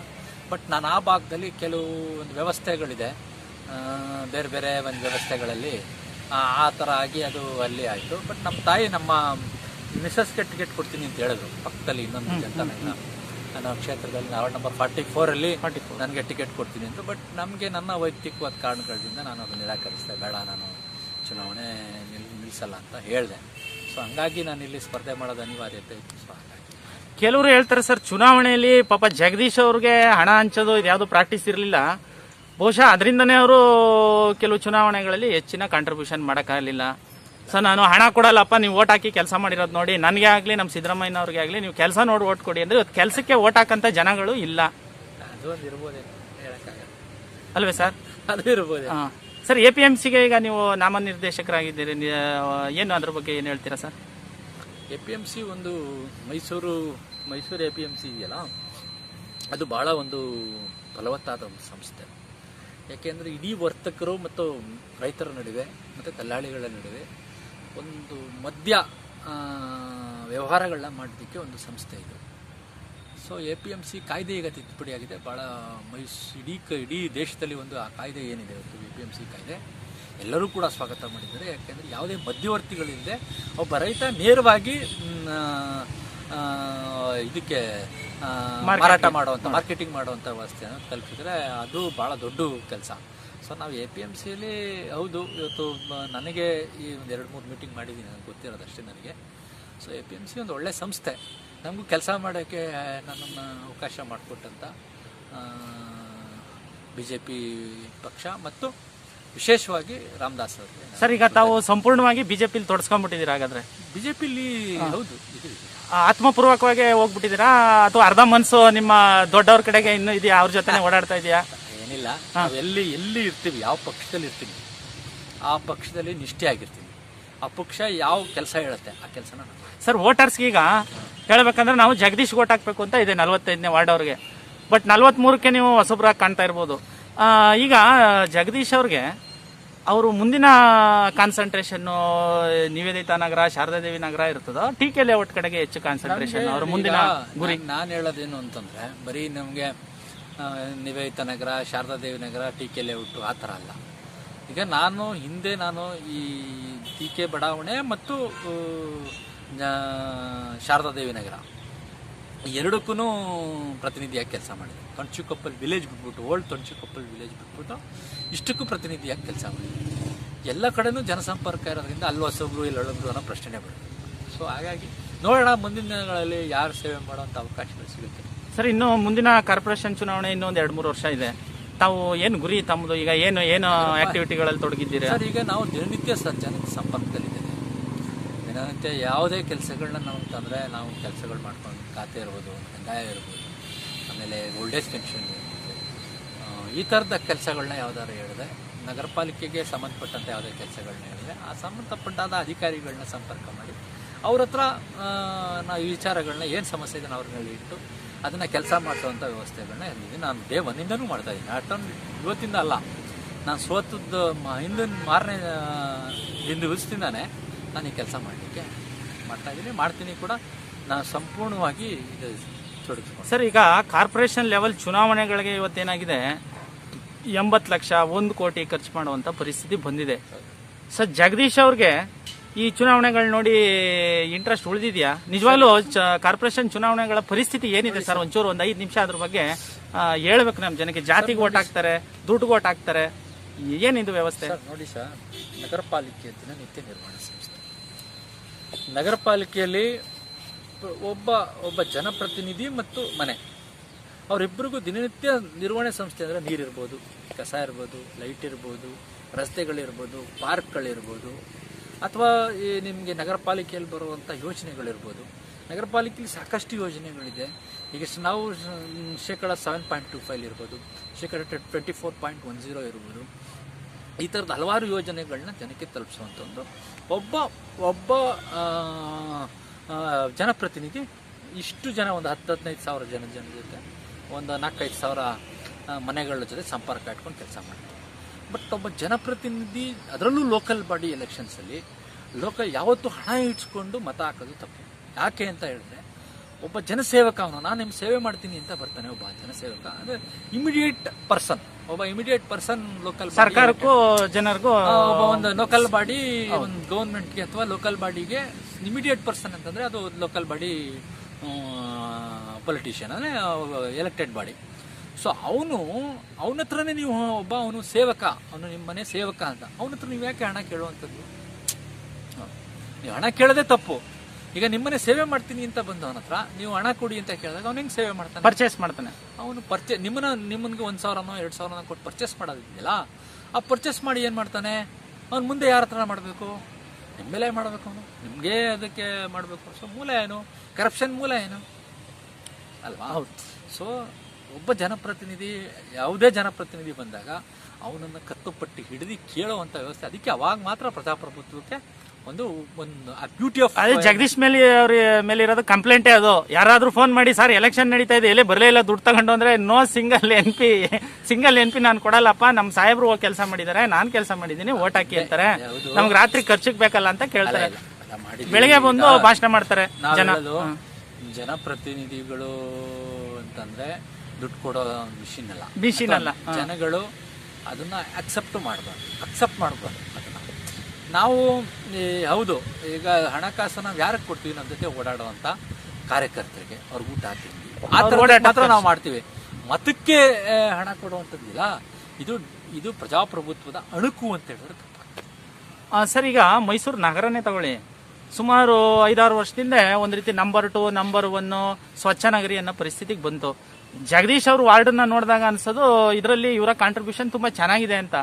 ಬಟ್ ನಾನು ಆ ಭಾಗದಲ್ಲಿ ಕೆಲವು ಒಂದು ವ್ಯವಸ್ಥೆಗಳಿದೆ, ಬೇರೆ ಬೇರೆ ಒಂದು ವ್ಯವಸ್ಥೆಗಳಲ್ಲಿ ಆ ಥರ ಆಗಿ ಅದು ಅಲ್ಲಿ ಆಯಿತು. ಬಟ್ ನಮ್ಮ ತಾಯಿ ನಮ್ಮ ಮಿಸಸ್ಗೆ ಟಿಕೆಟ್ ಕೊಡ್ತೀನಿ ಅಂತ ಹೇಳಿದ್ರು. ಪಕ್ಕದಲ್ಲಿ ಇನ್ನೊಂದು ಜನತಾನಗರ ನನ್ನ ಕ್ಷೇತ್ರದಲ್ಲಿ ವಾರ್ಡ್ ನಂಬರ್ 44ರಲ್ಲಿ ನನಗೆ ಟಿಕೆಟ್ ಕೊಡ್ತೀನಿ ಅಂತ. ಬಟ್ ನಮಗೆ ನನ್ನ ವೈಯಕ್ತಿಕವಾದ ಕಾರಣಗಳಿಂದ ನಾನು ಅದನ್ನು ನಿರಾಕರಿಸಿದೆ. ಬೇಡ, ನಾನು ಚುನಾವಣೆ ನಿಲ್ಲಿಸಲ್ಲ ಅಂತ ಹೇಳಿದೆ. ಸೊ ಹಂಗಾಗಿ ನಾನು ಇಲ್ಲಿ ಸ್ಪರ್ಧೆ ಮಾಡೋದು ಅನಿವಾರ್ಯತೆ ಇತ್ತು. ಸೊ ಹಾಗಾಗಿ ಕೆಲವರು ಹೇಳ್ತಾರೆ ಸರ್, ಚುನಾವಣೆಯಲ್ಲಿ ಪಾಪ ಜಗದೀಶ್ ಅವ್ರಿಗೆ ಹಣ ಹಂಚೋದು ಇದ್ಯಾವುದು ಪ್ರಾಕ್ಟೀಸ್ ಇರಲಿಲ್ಲ, ಬಹುಶಃ ಅದರಿಂದನೇ ಅವರು ಕೆಲವು ಚುನಾವಣೆಗಳಲ್ಲಿ ಹೆಚ್ಚಿನ ಕಾಂಟ್ರಿಬ್ಯೂಷನ್ ಮಾಡೋಕ್ಕಾಗಲಿಲ್ಲ. ಸೊ ನಾನು ಹಣ ಕೊಡಲ್ಲಪ್ಪ, ನೀವು ಓಟ್ ಹಾಕಿ ಕೆಲಸ ಮಾಡಿರೋದು ನೋಡಿ, ನನಗೆ ಆಗಲಿ ನಮ್ಮ ಸಿದ್ದರಾಮಯ್ಯನವ್ರಿಗೆ ಆಗಲಿ ನೀವು ಕೆಲಸ ನೋಡಿ ಓಟ್ ಕೊಡಿ ಅಂದ್ರೆ ಇವತ್ತು ಕೆಲಸಕ್ಕೆ ಓಟ್ ಹಾಕಂತ ಜನಗಳು ಇಲ್ಲ. ಅದೊಂದು ಇರ್ಬೋದೇ, ಹೇಳಕ್ಕಾಗಲ್ಲ ಅಲ್ವೇ ಸರ್? ಅದು ಇರ್ಬೋದೇ. ಸರ್, APMCಗೆ ಈಗ ನೀವು ನಾಮನಿರ್ದೇಶಕರಾಗಿದ್ದೀರಿ, ಏನು ಅದ್ರ ಬಗ್ಗೆ ಏನು ಹೇಳ್ತೀರಾ ಸರ್? APMC ಒಂದು ಮೈಸೂರು APMC ಇದೆಯಲ್ಲ, ಅದು ಭಾಳ ಒಂದು ಫಲವತ್ತಾದ ಒಂದು ಸಂಸ್ಥೆ. ಯಾಕೆಂದರೆ ಇಡೀ ವರ್ತಕರು ಮತ್ತು ರೈತರ ನಡುವೆ ಮತ್ತು ದಲ್ಲಾಳಿಗಳ ನಡುವೆ ಒಂದು ಮಧ್ಯ ವ್ಯವಹಾರಗಳನ್ನ ಮಾಡೋದಕ್ಕೆ ಒಂದು ಸಂಸ್ಥೆ ಇದು. ಸೊ APMC ಕಾಯ್ದೆ ಈಗ ತಿದ್ದುಪಡಿಯಾಗಿದೆ. ಭಾಳ ಇಡೀ ದೇಶದಲ್ಲಿ ಒಂದು ಆ ಕಾಯ್ದೆ ಏನಿದೆ ಇವತ್ತು APMC ಕಾಯ್ದೆ ಎಲ್ಲರೂ ಕೂಡ ಸ್ವಾಗತ ಮಾಡಿದ್ದಾರೆ. ಯಾಕೆಂದರೆ ಯಾವುದೇ ಮಧ್ಯವರ್ತಿಗಳಿಲ್ಲದೆ ಒಬ್ಬ ರೈತ ನೇರವಾಗಿ ಇದಕ್ಕೆ ಮಾರಾಟ ಮಾಡುವಂಥ, ಮಾರ್ಕೆಟಿಂಗ್ ಮಾಡುವಂಥ ವ್ಯವಸ್ಥೆಯನ್ನು ಕಲ್ಪಿಸಿದ್ರೆ ಅದು ಭಾಳ ದೊಡ್ಡ ಕೆಲಸ. ಸೊ ನಾವು APMCಯಲ್ಲಿ ಹೌದು, ಇವತ್ತು ನನಗೆ ಈ ಒಂದು 2-3 ಮೀಟಿಂಗ್ ಮಾಡಿದ್ದೀನಿ, ನನಗೆ ಗೊತ್ತಿರೋದಷ್ಟೇ ನನಗೆ. ಸೊ APMC ಒಂದು ಒಳ್ಳೆಯ ಸಂಸ್ಥೆ, ನಮಗೂ ಕೆಲಸ ಮಾಡೋಕ್ಕೆ ನನ್ನನ್ನು ಅವಕಾಶ ಮಾಡಿಕೊಟ್ಟಂಥ BJP ಪಕ್ಷ ಮತ್ತು ವಿಶೇಷವಾಗಿ ರಾಮದಾಸ್ ಅವರಿಗೆ. ಸರ್, ಈಗ ತಾವು ಸಂಪೂರ್ಣವಾಗಿ BJPಲಿ ತೊಡಸ್ಕೊಂಡ್ಬಿಟ್ಟಿದ್ದೀರಾ ಹಾಗಾದ್ರೆ? BJPಲಿ ಹೌದು, ಆತ್ಮಪೂರ್ವಕವಾಗಿ ಹೋಗ್ಬಿಟ್ಟಿದ್ದೀರಾ ಅಥವಾ ಅರ್ಧ ಮನಸ್ಸು ನಿಮ್ಮ ದೊಡ್ಡವ್ರ ಕಡೆಗೆ ಇನ್ನೂ ಇದೆಯಾ, ಅವ್ರ ಜೊತೆ ಓಡಾಡ್ತಾ ಇದೆಯಾ? ಏನಿಲ್ಲ, ಎಲ್ಲಿ ಇರ್ತೀವಿ, ಯಾವ ಪಕ್ಷದಲ್ಲಿ ಇರ್ತೀವಿ ಆ ಪಕ್ಷದಲ್ಲಿ ನಿಷ್ಠೆ ಆಗಿರ್ತೀವಿ. ಆ ಪಕ್ಷ ಯಾವ ಕೆಲಸ ಹೇಳುತ್ತೆ ಆ ಕೆಲಸನ. ಸರ್, ವೋಟರ್ಸ್ಗೆ ಈಗ ಹೇಳ್ಬೇಕಂದ್ರೆ ನಾವು ಜಗದೀಶ್ ಓಟ್ ಹಾಕ್ಬೇಕು ಅಂತ ಇದೆ 45ನೇ ವಾರ್ಡ್ ಅವ್ರಿಗೆ. ಬಟ್ 43ಕ್ಕೆ ನೀವು ಹೊಸಬ್ರಾಗಿ ಕಾಣ್ತಾ ಇರ್ಬೋದು. ಈಗ ಜಗದೀಶ್ ಅವ್ರಿಗೆ ಅವರು ಮುಂದಿನ ಕಾನ್ಸಂಟ್ರೇಷನ್ ನಿವೇದಿತಾ ನಗರ, ಶಾರದಾದೇವಿ ನಗರ ಇರ್ತದೋ, TK ಲೇಔಟ್ ಕಡೆಗೆ ಹೆಚ್ಚು ಕಾನ್ಸಂಟ್ರೇಷನ್ ಅವ್ರ ಮುಂದಿನ ಗುರಿ? ನಾನು ಹೇಳೋದೇನು ಅಂತಂದ್ರೆ, ಬರೀ ನಮಗೆ ನಿವೇದಿತಾ ನಗರ, ಶಾರದಾದೇವಿ ನಗರ, TK ಲೇಔಟ್ ಆ ಥರ ಅಲ್ಲ. ಈಗ ನಾನು ಈ TK ಬಡಾವಣೆ ಮತ್ತು ಶಾರದಾದೇವಿ ನಗರ ಎರಡಕ್ಕೂ ಪ್ರತಿನಿಧಿಯಾಗಿ ಕೆಲಸ ಮಾಡಿದೆ. ತೊಣಚಿಕೊಪ್ಪಲ್ ವಿಲೇಜ್ ಬಿಟ್ಬಿಟ್ಟು, ಓಲ್ಡ್ ತೊಣಚಿಕೊಪ್ಪಲ್ ವಿಲೇಜ್ ಬಿಟ್ಬಿಟ್ಟು ಇಷ್ಟಕ್ಕೂ ಪ್ರತಿನಿಧಿಯಾಗಿ ಕೆಲಸ ಮಾಡಿದೆ. ಎಲ್ಲ ಕಡೆನೂ ಜನಸಂಪರ್ಕ ಇರೋದ್ರಿಂದ ಅಲ್ಲಿ ಹೊಸಬ್ರು ಇಲ್ಲಿ ಒಳಬ್ರು ಅನ್ನೋ ಪ್ರಶ್ನೆ ಬಿಡುತ್ತೆ. ಸೊ ಹಾಗಾಗಿ ನೋಡೋಣ ಮುಂದಿನ ದಿನಗಳಲ್ಲಿ ಯಾರು ಸೇವೆ ಮಾಡೋಂಥ ಅವಕಾಶಗಳು ಸಿಗುತ್ತೆ. ಸರ್, ಇನ್ನು ಮುಂದಿನ ಕಾರ್ಪೊರೇಷನ್ ಚುನಾವಣೆ ಇನ್ನೊಂದು 2-3 ವರ್ಷ ಇದೆ. ತಾವು ಏನು ಗುರಿ ತಮ್ಮದು? ಈಗ ಏನು ಆಕ್ಟಿವಿಟಿಗಳಲ್ಲಿ ತೊಡಗಿದ್ದೀರಾ? ಸರ್, ಈಗ ನಾವು ದಿನನಿತ್ಯ ಜನ ಸಂಪರ್ಕದಲ್ಲಿದ್ದೇವೆ. ದಿನನಿತ್ಯ ಯಾವುದೇ ಕೆಲಸಗಳನ್ನ ನಾವು ಅಂತಂದರೆ ನಾವು ಕೆಲಸಗಳು ಮಾಡ್ಕೊಂಡು, ಖಾತೆ ಇರ್ಬೋದು, ಕಂದಾಯ ಇರ್ಬೋದು, ಆಮೇಲೆ ಓಲ್ಡ್ ಏಜ್ ಪೆನ್ಷನ್, ಈ ಥರದ ಕೆಲಸಗಳನ್ನ ಯಾವ್ದಾದ್ರು ಹೇಳಿದೆ, ನಗರ ಪಾಲಿಕೆಗೆ ಸಂಬಂಧಪಟ್ಟಂತೆ ಯಾವುದೇ ಕೆಲಸಗಳನ್ನ ಹೇಳಿದೆ, ಆ ಸಂಬಂಧಪಟ್ಟಾದ ಅಧಿಕಾರಿಗಳನ್ನ ಸಂಪರ್ಕ ಮಾಡಿ ಅವ್ರ ಹತ್ರ ನಾವು ಈ ವಿಚಾರಗಳನ್ನ ಏನು ಸಮಸ್ಯೆ ಇದೆ ಅವ್ರನ್ನೆಲ್ಲ ಇಟ್ಟು ಅದನ್ನ ಕೆಲಸ ಮಾಡಿಸುವಂಥ ವ್ಯವಸ್ಥೆಗಳನ್ನ ಇಲ್ಲಿದೆ. ನಾನು ಡೇ ಒನ್ನಿಂದನೂ ಮಾಡ್ತಾ ಇದ್ದೀನಿ. ಅಷ್ಟೊಂದು ಇವತ್ತಿಂದ ಅಲ್ಲ, ನಾನು ಸೋತದ್ದು ಹಿಂದಿನ ಮಾರನೇ ದಿವಸದಿಂದಾನೇ ನಾನು ಈ ಕೆಲಸ ಮಾಡಲಿಕ್ಕೆ ಮಾಡ್ತಾ ಇದ್ದೀನಿ, ಮಾಡ್ತೀನಿ ಕೂಡ. ನಾನು ಸಂಪೂರ್ಣವಾಗಿ ಇದು ತೊಡಗಿಸ್ಕೊಂಡು. ಸರ್, ಈಗ ಕಾರ್ಪೊರೇಷನ್ ಲೆವೆಲ್ ಚುನಾವಣೆಗಳಿಗೆ ಇವತ್ತೇನಾಗಿದೆ, 80 ಲಕ್ಷ 1 ಕೋಟಿ ಖರ್ಚು ಮಾಡುವಂತ ಪರಿಸ್ಥಿತಿ ಬಂದಿದೆ. ಸರ್, ಜಗದೀಶ್ ಅವ್ರಿಗೆ ಈ ಚುನಾವಣೆಗಳು ನೋಡಿ ಇಂಟ್ರೆಸ್ಟ್ ಉಳಿದಿದ್ಯಾ? ನಿಜವಾಗ್ಲೂ ಕಾರ್ಪೊರೇಷನ್ ಚುನಾವಣೆಗಳ ಪರಿಸ್ಥಿತಿ ಏನಿದೆ ಸರ್? ಒಂಚೂರು ಒಂದು 5 ನಿಮಿಷ ಅದ್ರ ಬಗ್ಗೆ ಹೇಳ್ಬೇಕು ನಮ್ಮ ಜನಕ್ಕೆ. ಜಾತಿಗೆ ಓಟ್ ಹಾಕ್ತಾರೆ, ದುಡ್ಡು ಓಟ್ ಹಾಕ್ತಾರೆ, ಏನಿದು ವ್ಯವಸ್ಥೆ? ಸರ್ ನೋಡಿ ಸರ್, ನಗರ ಪಾಲಿಕೆ ದಿನನಿತ್ಯ ನಿರ್ವಹಣಾ ಸಂಸ್ಥೆ. ನಗರ ಪಾಲಿಕೆಯಲ್ಲಿ ಒಬ್ಬ ಜನಪ್ರತಿನಿಧಿ ಮತ್ತು ಮನೆ, ಅವರಿಬ್ಬರಿಗೂ ದಿನನಿತ್ಯ ನಿರ್ವಹಣೆ ಸಂಸ್ಥೆ ಅಂದರೆ ನೀರಿರ್ಬೋದು, ಕಸ ಇರ್ಬೋದು, ಲೈಟ್ ಇರ್ಬೋದು, ರಸ್ತೆಗಳಿರ್ಬೋದು, ಪಾರ್ಕ್ಗಳಿರ್ಬೋದು, ಅಥವಾ ನಿಮಗೆ ನಗರ ಪಾಲಿಕೆಯಲ್ಲಿ ಬರುವಂಥ ಯೋಜನೆಗಳಿರ್ಬೋದು. ನಗರ ಪಾಲಿಕೆಯಲ್ಲಿ ಸಾಕಷ್ಟು ಯೋಜನೆಗಳಿದೆ. ಈಗ ನಾವು ಶೇಕಡ 7.25 ಇರ್ಬೋದು, ಶೇಕಡ 24.10 ಇರ್ಬೋದು. ಈ ಥರದ ಹಲವಾರು ಯೋಜನೆಗಳನ್ನ ಜನಕ್ಕೆ ತಲುಪಿಸುವಂಥ ಒಬ್ಬ ಜನಪ್ರತಿನಿಧಿ ಇಷ್ಟು ಜನ, ಒಂದು 10-15 ಸಾವಿರ ಜನ ಜೊತೆ, ಒಂದು 4-5 ಸಾವಿರ ಮನೆಗಳ ಜೊತೆ ಸಂಪರ್ಕ ಇಟ್ಕೊಂಡು ಕೆಲಸ ಮಾಡ್ತಾರೆ. ಬಟ್ ಒಬ್ಬ ಜನಪ್ರತಿನಿಧಿ, ಅದರಲ್ಲೂ ಲೋಕಲ್ ಬಾಡಿ ಎಲೆಕ್ಷನ್ಸಲ್ಲಿ ಯಾವತ್ತೂ ಹಣ ಇಟ್ಸ್ಕೊಂಡು ಮತ ಹಾಕೋದು ತಪ್ಪು. ಯಾಕೆ ಅಂತ ಹೇಳಿದ್ರೆ, ಒಬ್ಬ ಜನಸೇವಕ ಅವನು, ನಾನು ನಿಮ್ಮ ಸೇವೆ ಮಾಡ್ತೀನಿ ಅಂತ ಬರ್ತಾನೆ ಒಬ್ಬ ಜನಸೇವಕ. ಅಂದರೆ ಇಮಿಡಿಯೇಟ್ ಪರ್ಸನ್ ಲೋಕಲ್ ಸರ್ಕಾರಕ್ಕೂ ಜನರಿಗೂ ಒಬ್ಬ ಒಂದು ಲೋಕಲ್ ಬಾಡಿ, ಒಂದು ಗೌರ್ಮೆಂಟ್ಗೆ ಅಥವಾ ಲೋಕಲ್ ಬಾಡಿಗೆ ಇಮಿಡಿಯೇಟ್ ಪರ್ಸನ್ ಅಂತಂದರೆ ಅದು ಲೋಕಲ್ ಬಾಡಿ ಪೊಲಿಟಿಷಿಯನ್, ಅಂದರೆ ಎಲೆಕ್ಟೆಡ್ ಬಾಡಿ. ಸೊ ಅವನ ಹತ್ರನೇ ನೀವು ಅವನು ಸೇವಕ, ಅವನು ನಿಮ್ಮ ಮನೆ ಸೇವಕ ಅಂತ, ಅವನ ಹತ್ರ ನೀವು ಯಾಕೆ ಹಣ ಕೇಳುವಂಥದ್ದು? ನೀವು ಹಣ ಕೇಳೋದೇ ತಪ್ಪು. ಈಗ ನಿಮ್ಮನೆ ಸೇವೆ ಮಾಡ್ತೀನಿ ಅಂತ ಬಂದವನ ಹತ್ರ ನೀವು ಹಣ ಕೊಡಿ ಅಂತ ಕೇಳಿದಾಗ ಅವ್ನು ಹೆಂಗೆ ಸೇವೆ ಮಾಡ್ತಾನೆ? ಪರ್ಚೇಸ್ ಮಾಡ್ತಾನೆ. ಅವನು ನಿಮ್ಮನ್ಗೆ 1,000ನೋ 2,000ನೋ ಕೊಟ್ಟು ಪರ್ಚೇಸ್ ಮಾಡೋದಿದೆಯಲ್ಲ, ಆ ಪರ್ಚೇಸ್ ಮಾಡಿ ಏನು ಮಾಡ್ತಾನೆ? ಅವ್ನು ಮುಂದೆ ಯಾರ ಹತ್ರ ಮಾಡಬೇಕು? ನಿಮ್ಮ ಮೇಲೆ ಮಾಡಬೇಕು, ಅವನು ನಿಮಗೆ ಅದಕ್ಕೆ ಮಾಡಬೇಕು. ಸೊ ಮೂಲ ಏನು? ಕರಪ್ಷನ್ ಮೂಲ ಏನು ಅಲ್ವಾ? ಹೌದು. ಸೊ ಒಬ್ಬ ಜನಪ್ರತಿನಿಧಿ, ಯಾವುದೇ ಜನಪ್ರತಿನಿಧಿ ಬಂದಾಗ ಅವನನ್ನು ಕತ್ತುಪಟ್ಟಿ ಹಿಡಿದು ಕೇಳುವಂಥ ವ್ಯವಸ್ಥೆ. ಅದಕ್ಕೆ ಅವಾಗ ಮಾತ್ರ ಪ್ರಜಾಪ್ರಭುತ್ವಕ್ಕೆ ಒಂದು ಬ್ಯೂಟಿ ಆಫ್. ಅದೇ ಜಗದೀಶ್ ಮೇಲೆ ಇರೋದು ಕಂಪ್ಲೇಂಟೇ ಅದು. ಯಾರಾದ್ರೂ ಫೋನ್ ಮಾಡಿ, ಸರ್ ಎಲೆಕ್ಷನ್ ನಡೀತಾ ಇದೆ, ಎಲ್ಲೇ ಬರಲೇ ಇಲ್ಲ, ದುಡ್ಡು ತಗೊಂಡು ಅಂದ್ರೆ ನೋ, ಸಿಂಗಲ್ ಎನ್ ಪಿ ನಾನು ಕೊಡಲ್ಲಪ್ಪ, ನಮ್ಮ ಸಾಹೇಬ್ರು ಕೆಲಸ ಮಾಡಿದ್ದಾರೆ, ನಾನು ಕೆಲಸ ಮಾಡಿದ್ದೀನಿ, ಓಟ್ ಹಾಕಿ ಅಂತಾರೆ. ನಮ್ಗೆ ರಾತ್ರಿ ಖರ್ಚಿಗೆ ಬೇಕಲ್ಲ ಅಂತ ಕೇಳ್ತಾರೆ. ಬೆಳಗ್ಗೆ ಬಂದು ಭಾಷಣ ಮಾಡ್ತಾರೆ ಜನ. ಜನಪ್ರತಿನಿಧಿಗಳು ಅಂತಂದ್ರೆ ದುಡ್ಡು ಕೊಡೋ ಮಿಷಿನ್ ಅಲ್ಲ. ಜನಗಳು ಅದನ್ನ ಅಕ್ಸೆಪ್ಟ್ ಮಾಡಬಾರ್ದು. ಅದನ್ನ ನಾವು ಹೌದು, ಈಗ ಹಣಕಾಸು ನಾವು ಯಾರಿಗೆ ಕೊಡ್ತೀವಿ? ನಮ್ಮ ಜೊತೆ ಓಡಾಡುವಂತ ಕಾರ್ಯಕರ್ತರಿಗೆ, ಅವ್ರಿಗೆ ಊಟ ಹಾಕ್ತೀವಿ, ಮಾತ್ರ ನಾವು ಮಾಡ್ತೀವಿ. ಮತಕ್ಕೆ ಹಣ ಕೊಡುವಂಥದ್ದಿಲ್ಲ. ಇದು ಪ್ರಜಾಪ್ರಭುತ್ವದ ಅಣುಕು ಅಂತ ಹೇಳಿದ್ರೆ ತಪ್ಪಾಗ್ತದೆ. ಸರ್, ಈಗ ಮೈಸೂರು ನಗರನೇ ತಗೊಳ್ಳಿ, ಸುಮಾರು 5-6 ವರ್ಷದಿಂದ ಒಂದು ರೀತಿ ನಂಬರ್ 2, ನಂಬರ್ 1 ಸ್ವಚ್ಛ ನಗರಿ ಅನ್ನೋ ಪರಿಸ್ಥಿತಿಗೆ ಬಂತು. ಜಗದೀಶ್ ಅವರು ವಾರ್ಡನ್ನ ನೋಡಿದಾಗ ಅನ್ಸೋದು ಇದರಲ್ಲಿ ಇವರ ಕಾಂಟ್ರಿಬ್ಯೂಷನ್ ತುಂಬಾ ಚೆನ್ನಾಗಿದೆ ಅಂತ.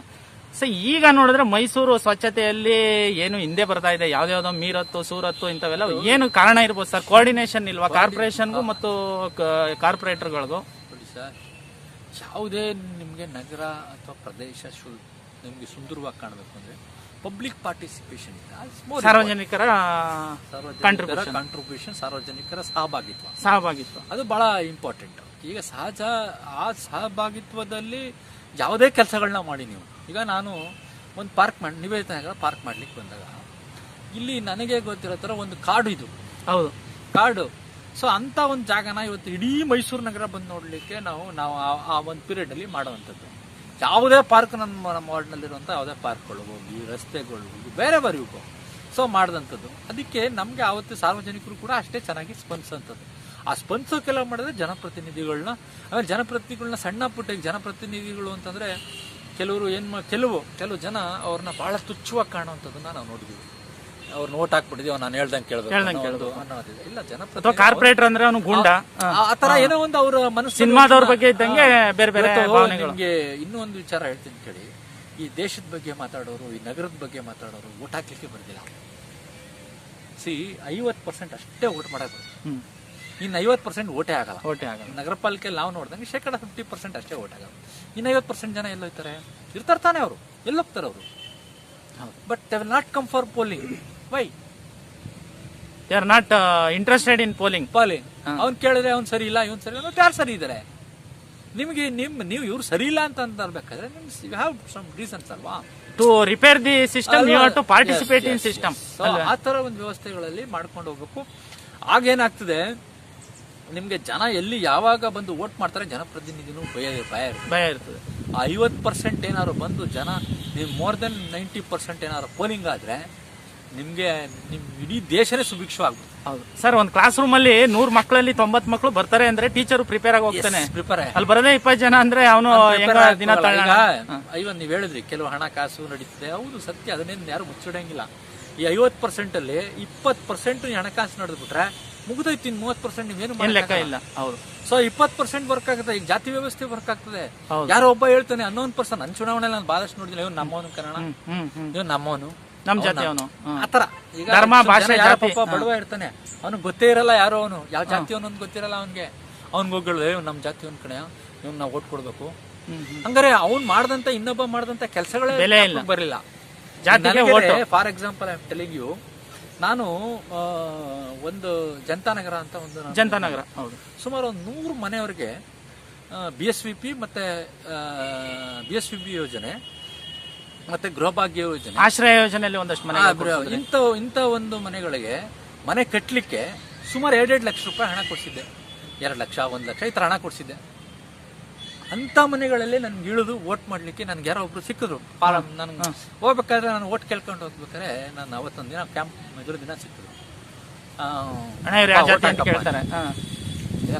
ಸೊ ಈಗ ನೋಡಿದ್ರೆ ಮೈಸೂರು ಸ್ವಚ್ಛತೆಯಲ್ಲಿ ಏನು ಹಿಂದೆ ಬರ್ತಾ ಇದೆ. ಯಾವ್ದಾವ್ದೋ ಮೀರತ್ತು, ಸೂರತ್ತು ಇಂಥವೆಲ್ಲ ಏನು ಕಾರಣ ಇರ್ಬೋದು ಸರ್? ಕೋಆರ್ಡಿನೇಷನ್ ಇಲ್ವಾ ಕಾರ್ಪೊರೇಷನ್ಗೂ ಮತ್ತು ಕಾರ್ಪೊರೇಟರ್ಗಳಿಗೂ? ನೋಡಿ ಸರ್, ಯಾವುದೇ ನಿಮಗೆ ನಗರ ಅಥವಾ ಪ್ರದೇಶ ನಿಮಗೆ ಸುಂದರವಾಗಿ ಕಾಣಬೇಕು ಅಂದ್ರೆ ಪಬ್ಲಿಕ್ ಪಾರ್ಟಿಸಿಪೇಷನ್, ಸಾರ್ವಜನಿಕರ ಕಾಂಟ್ರಿಬ್ಯೂಷನ್, ಸಾರ್ವಜನಿಕರ ಸಹಭಾಗಿತ್ವ ಅದು ಬಹಳ ಇಂಪಾರ್ಟೆಂಟ್. ಈಗ ಆ ಸಹಭಾಗಿತ್ವದಲ್ಲಿ ಯಾವುದೇ ಕೆಲಸಗಳನ್ನ ಮಾಡಿ ನೀವು. ಈಗ ನಾನು ಒಂದು ಪಾರ್ಕ್ ನಿವೇದಿತ ಪಾರ್ಕ್ ಮಾಡ್ಲಿಕ್ಕೆ ಬಂದಾಗ ಇಲ್ಲಿ ನನಗೆ ಗೊತ್ತಿರೋ ಥರ ಒಂದು ಕಾಡು, ಇದು ಹೌದು ಕಾಡು. ಸೊ ಅಂತ ಒಂದು ಜಾಗನ ಇವತ್ತು ಇಡೀ ಮೈಸೂರು ನಗರ ಬಂದು ನೋಡ್ಲಿಕ್ಕೆ ನಾವು ಆ ಒಂದು ಪೀರಿಯಡ್ ಅಲ್ಲಿ ಮಾಡುವಂಥದ್ದು. ಯಾವುದೇ ಪಾರ್ಕ್ ನಮ್ಮ ವಾರ್ಡ್ನಲ್ಲಿರುವಂಥ ಯಾವುದೇ ಪಾರ್ಕ್ಗಳು ಹೋಗಿ, ರಸ್ತೆಗಳು ಹೋಗಿ, ಬೇರೆ ಹೋಗೋ ಸೊ ಮಾಡಿದಂಥದ್ದು. ಅದಕ್ಕೆ ನಮಗೆ ಆವತ್ತು ಸಾರ್ವಜನಿಕರು ಕೂಡ ಅಷ್ಟೇ ಚೆನ್ನಾಗಿ ಸ್ಪಂದಿಸೋಂಥದ್ದು. ಆ ಸ್ಪಂದಿಸೋಕೆಲ್ಲ ಮಾಡಿದ್ರೆ ಜನಪ್ರತಿನಿಧಿಗಳನ್ನ, ಆಮೇಲೆ ಜನಪ್ರತಿನಿಧಿಗಳನ್ನ ಸಣ್ಣ ಪುಟ್ಟ ಜನಪ್ರತಿನಿಧಿಗಳು ಅಂತಂದ್ರೆ ಕೆಲವು ಜನ ಅವ್ರನ್ನ ಬಹಳ ತುಚ್ಛವಾಗಿ ಕಾಣುವಂಥದ್ದನ್ನ ನಾವು ನೋಡಿದ್ವಿ. ಅವ್ರು ನೋಟ್ ಹಾಕ್ಬಿಟ್ಟಿದೀವಿ, ನಾನು ಹೇಳ್ದಂಗೆ ಕೇಳಬೇಕು ಅನ್ನೋದಿಲ್ಲ. ಇಲ್ಲ, ಜನಪ್ರತಿನಿಧಿ ಕಾರ್ಪೊರೇಟರ್ ಅಂದ್ರೆ ಅವನು ಗುಂಡ, ಆತರ ಏನೋ ಒಂದು ಅವ್ರ ಮನಸ್ಸು ಸಿನಿಮಾದವ್ರ ಬಗ್ಗೆ ಇದ್ದಂಗೆ ಬೇರೆ ಬೇರೆ. ನಿಮ್ಗೆ ಇನ್ನೂ ಒಂದು ವಿಚಾರ ಹೇಳ್ತೀನಿ ಕೇಳಿ. ಈ ದೇಶದ ಬಗ್ಗೆ ಮಾತಾಡೋರು, ಈ ನಗರದ ಬಗ್ಗೆ ಮಾತಾಡೋರು ಓಟ್ ಹಾಕ್ಲಿಕ್ಕೆ ಬರ್ದಿಲ್ಲ. 50% ಅಷ್ಟೇ ಓಟ್ ಮಾಡಕ್ ಬರುತ್ತೆ. ಇನ್ನು 50% ಓಟೇ ಆಗಲ್ಲ. ನಗರ ಪಾಲಿಕೆಯಲ್ಲಿ ನಾವು ನೋಡಿದಂಗೆ ಶೇಕಡ 50% ಅಷ್ಟೇ ಓಟ್ ಆಗಲ್ಲ. ಇನ್ನು 50% ಜನ ಎಲ್ಲೋಗ್ತಾರೆ? ಇರ್ತಾರೆ ತಾನೆ, ಅವರು ಎಲ್ಲೋಗ್ತಾರೆ ಅವರು. But they will not come for polling. Why? They are not interested in polling. ಅವ್ನ್ ಕೇಳಿದ್ರೆ ಅವ್ನ್ ಸರಿ ಇಲ್ಲ, ಇವನ್ ಸರಿ ಇಲ್ಲ, ಯಾರು ಸರಿ ಇದಾರೆ? ನಿಮ್ಗೆ ನೀವು ಇವ್ರು ಸರಿ ಇಲ್ಲ ಅಂತ ಅನ್ಬೇಕಾದ್ರೆ ಯು ಹ್ಯಾವ್ ಸಮ್ ರೀಸನ್ಸ್ ಅಲ್ವಾ? To repair the system you have to participate in system. ಆ ತರ ಒಂದು ವ್ಯವಸ್ಥೆಗಳಲ್ಲಿ ಮಾಡ್ಕೊಂಡು ಹೋಗ್ಬೇಕು. ಆಗೇನಾಗ್ತದೆ, ನಿಮ್ಗೆ ಜನ ಎಲ್ಲಿ ಯಾವಾಗ ಬಂದು ವೋಟ್ ಮಾಡ್ತಾರೆ ಜನಪ್ರತಿನಿಧಿನೂ ಭಯ ಇರ್ತದೆ. 50% ಏನಾದ್ರು ಬಂದು ಜನ ನೀವು ಮೋರ್ ದೆನ್ 90% ಏನಾದ್ರು ಪೋಲಿಂಗ್ ಆದ್ರೆ ನಿಮ್ಗೆ ನಿಮ್ ಇಡೀ ದೇಶನೇ ಸುಭಿಕ್ಷವಾಗ್ಬೋದು. ಹೌದು ಸರ್, ಒಂದ್ ಕ್ಲಾಸ್ ರೂಮ್ ಅಲ್ಲಿ 100 ಮಕ್ಕಳಲ್ಲಿ 90 ಮಕ್ಕಳು ಬರ್ತಾರೆ ಅಂದ್ರೆ ಟೀಚರ್ ಪ್ರಿಪೇರ್ ಆಗಿ ಹೋಗ್ತಾನೆ. ಅಲ್ಲಿ ಬರದೇ 20 ಜನ ಅಂದ್ರೆ ಅವನು ದಿನ ಇವನ್ ನೀವ್ ಹೇಳಿದ್ರಿ ಕೆಲವು ಹಣಕಾಸು ನಡೀತದೆ, ಹೌದು ಸತ್ಯ, ಅದನ್ನೇನು ಯಾರು ಮುಚ್ಚಿಡಂಗಿಲ್ಲ. ಈ 50% 20% ಹಣಕಾಸು ನಡೆದ್ಬಿಟ್ರೆ ಮುಗಿದೋಯ್ತು. 30% ನೀವೇನು ಲೆಕ್ಕ ಇಲ್ಲ. ಹೌದು. ಸೊ 20% ವರ್ಕ್ ಆಗುತ್ತೆ. ಈಗ ಜಾತಿ ವ್ಯವಸ್ಥೆ ವರ್ಕ್ ಆಗ್ತದೆ. ಯಾರೋ ಒಬ್ಬ ಹೇಳ್ತಾನೆ ಅನ್ನೋನ್ ಪರ್ಸನ್, ನನ್ನ ಚುನಾವಣೆಯಲ್ಲಿ ನಾನು ಬಹಳಷ್ಟು ನೋಡಿದಿಲ್ಲ, ಇವ್ನು ನಮ್ಮವನು ಕನ್ನಡ, ಇವ್ನು ನಮ್ಮವನು, ನಮ್ ಜಾತಿ ಅವನು, ಆತರ. ಈಗ ಧರ್ಮ ಭಾಷೆ ಪಾಪ ಬಡವ ಇರ್ತಾನೆ, ಅವನಿಗೆ ಗೊತ್ತೇ ಇರಲ್ಲ ಯಾರೋ ಅವನು ಯಾವ ಜಾತಿ ಅವನು ಗೊತ್ತಿರಲ್ಲ ಅವನ್ಗೆ. ಅವ್ನಿಗೆ ಹೋಗಿ ನಮ್ ಜಾತಿ ಅವನ್ ಕಣೆ, ಇವ್ನು ನಾವು ಓಟ್ ಕೊಡ್ಬೇಕು. ಹಂಗಾರೆ ಅವ್ನ್ ಮಾಡ್ದಂತ ಇನ್ನೊಬ್ಬ ಮಾಡ್ದಂತ ಕೆಲಸಗಳೇ ಬರಲಿಲ್ಲ. For example I am telling you, ನಾನು ಒಂದು ಜನತಾನಗರ ಅಂತ ಒಂದು ಜನತಾನಗರ ಸುಮಾರು ಒಂದು 100 ಮನೆಯವರಿಗೆ BSVP ಮತ್ತೆ BSVP ಯೋಜನೆ ಮತ್ತೆ ಗೃಹಭಾಗ್ಯ ಯೋಜನೆ, ಆಶ್ರಯ ಯೋಜನೆಯಲ್ಲಿ ಒಂದಷ್ಟು ಮನೆ, ಇಂಥ ಒಂದು ಮನೆಗಳಿಗೆ ಮನೆ ಕಟ್ಟಲಿಕ್ಕೆ ಸುಮಾರು 2.5 ಲಕ್ಷ ರೂಪಾಯಿ ಹಣ ಕೊಡಿಸಿದ್ದೆ. 2 ಲಕ್ಷ 1 ಲಕ್ಷ ಈ ತರ ಹಣ ಕೊಡಿಸಿದ್ದೆ. ಅಂತ ಮನೆಗಳಲ್ಲಿ ನನ್ಗೆ ಇಳಿದು ವೋಟ್ ಮಾಡ್ಲಿಕ್ಕೆ ನನ್ಗೆ ಯಾರೋ ಒಬ್ರು ಸಿಕ್ಕಿದ್ರು. ನನ್ಗೆ ಹೋಗ್ಬೇಕಾದ್ರೆ ನಾನು ವೋಟ್ ಕೇಳ್ಕೊಂಡು ಹೋಗ್ಬೇಕಾದ್ರೆ ನಾನು ಅವತ್ತೊಂದು ದಿನ ಕ್ಯಾಂಪ್ ಎದುರು ದಿನ ಸಿಕ್ಕಿದ್ರು.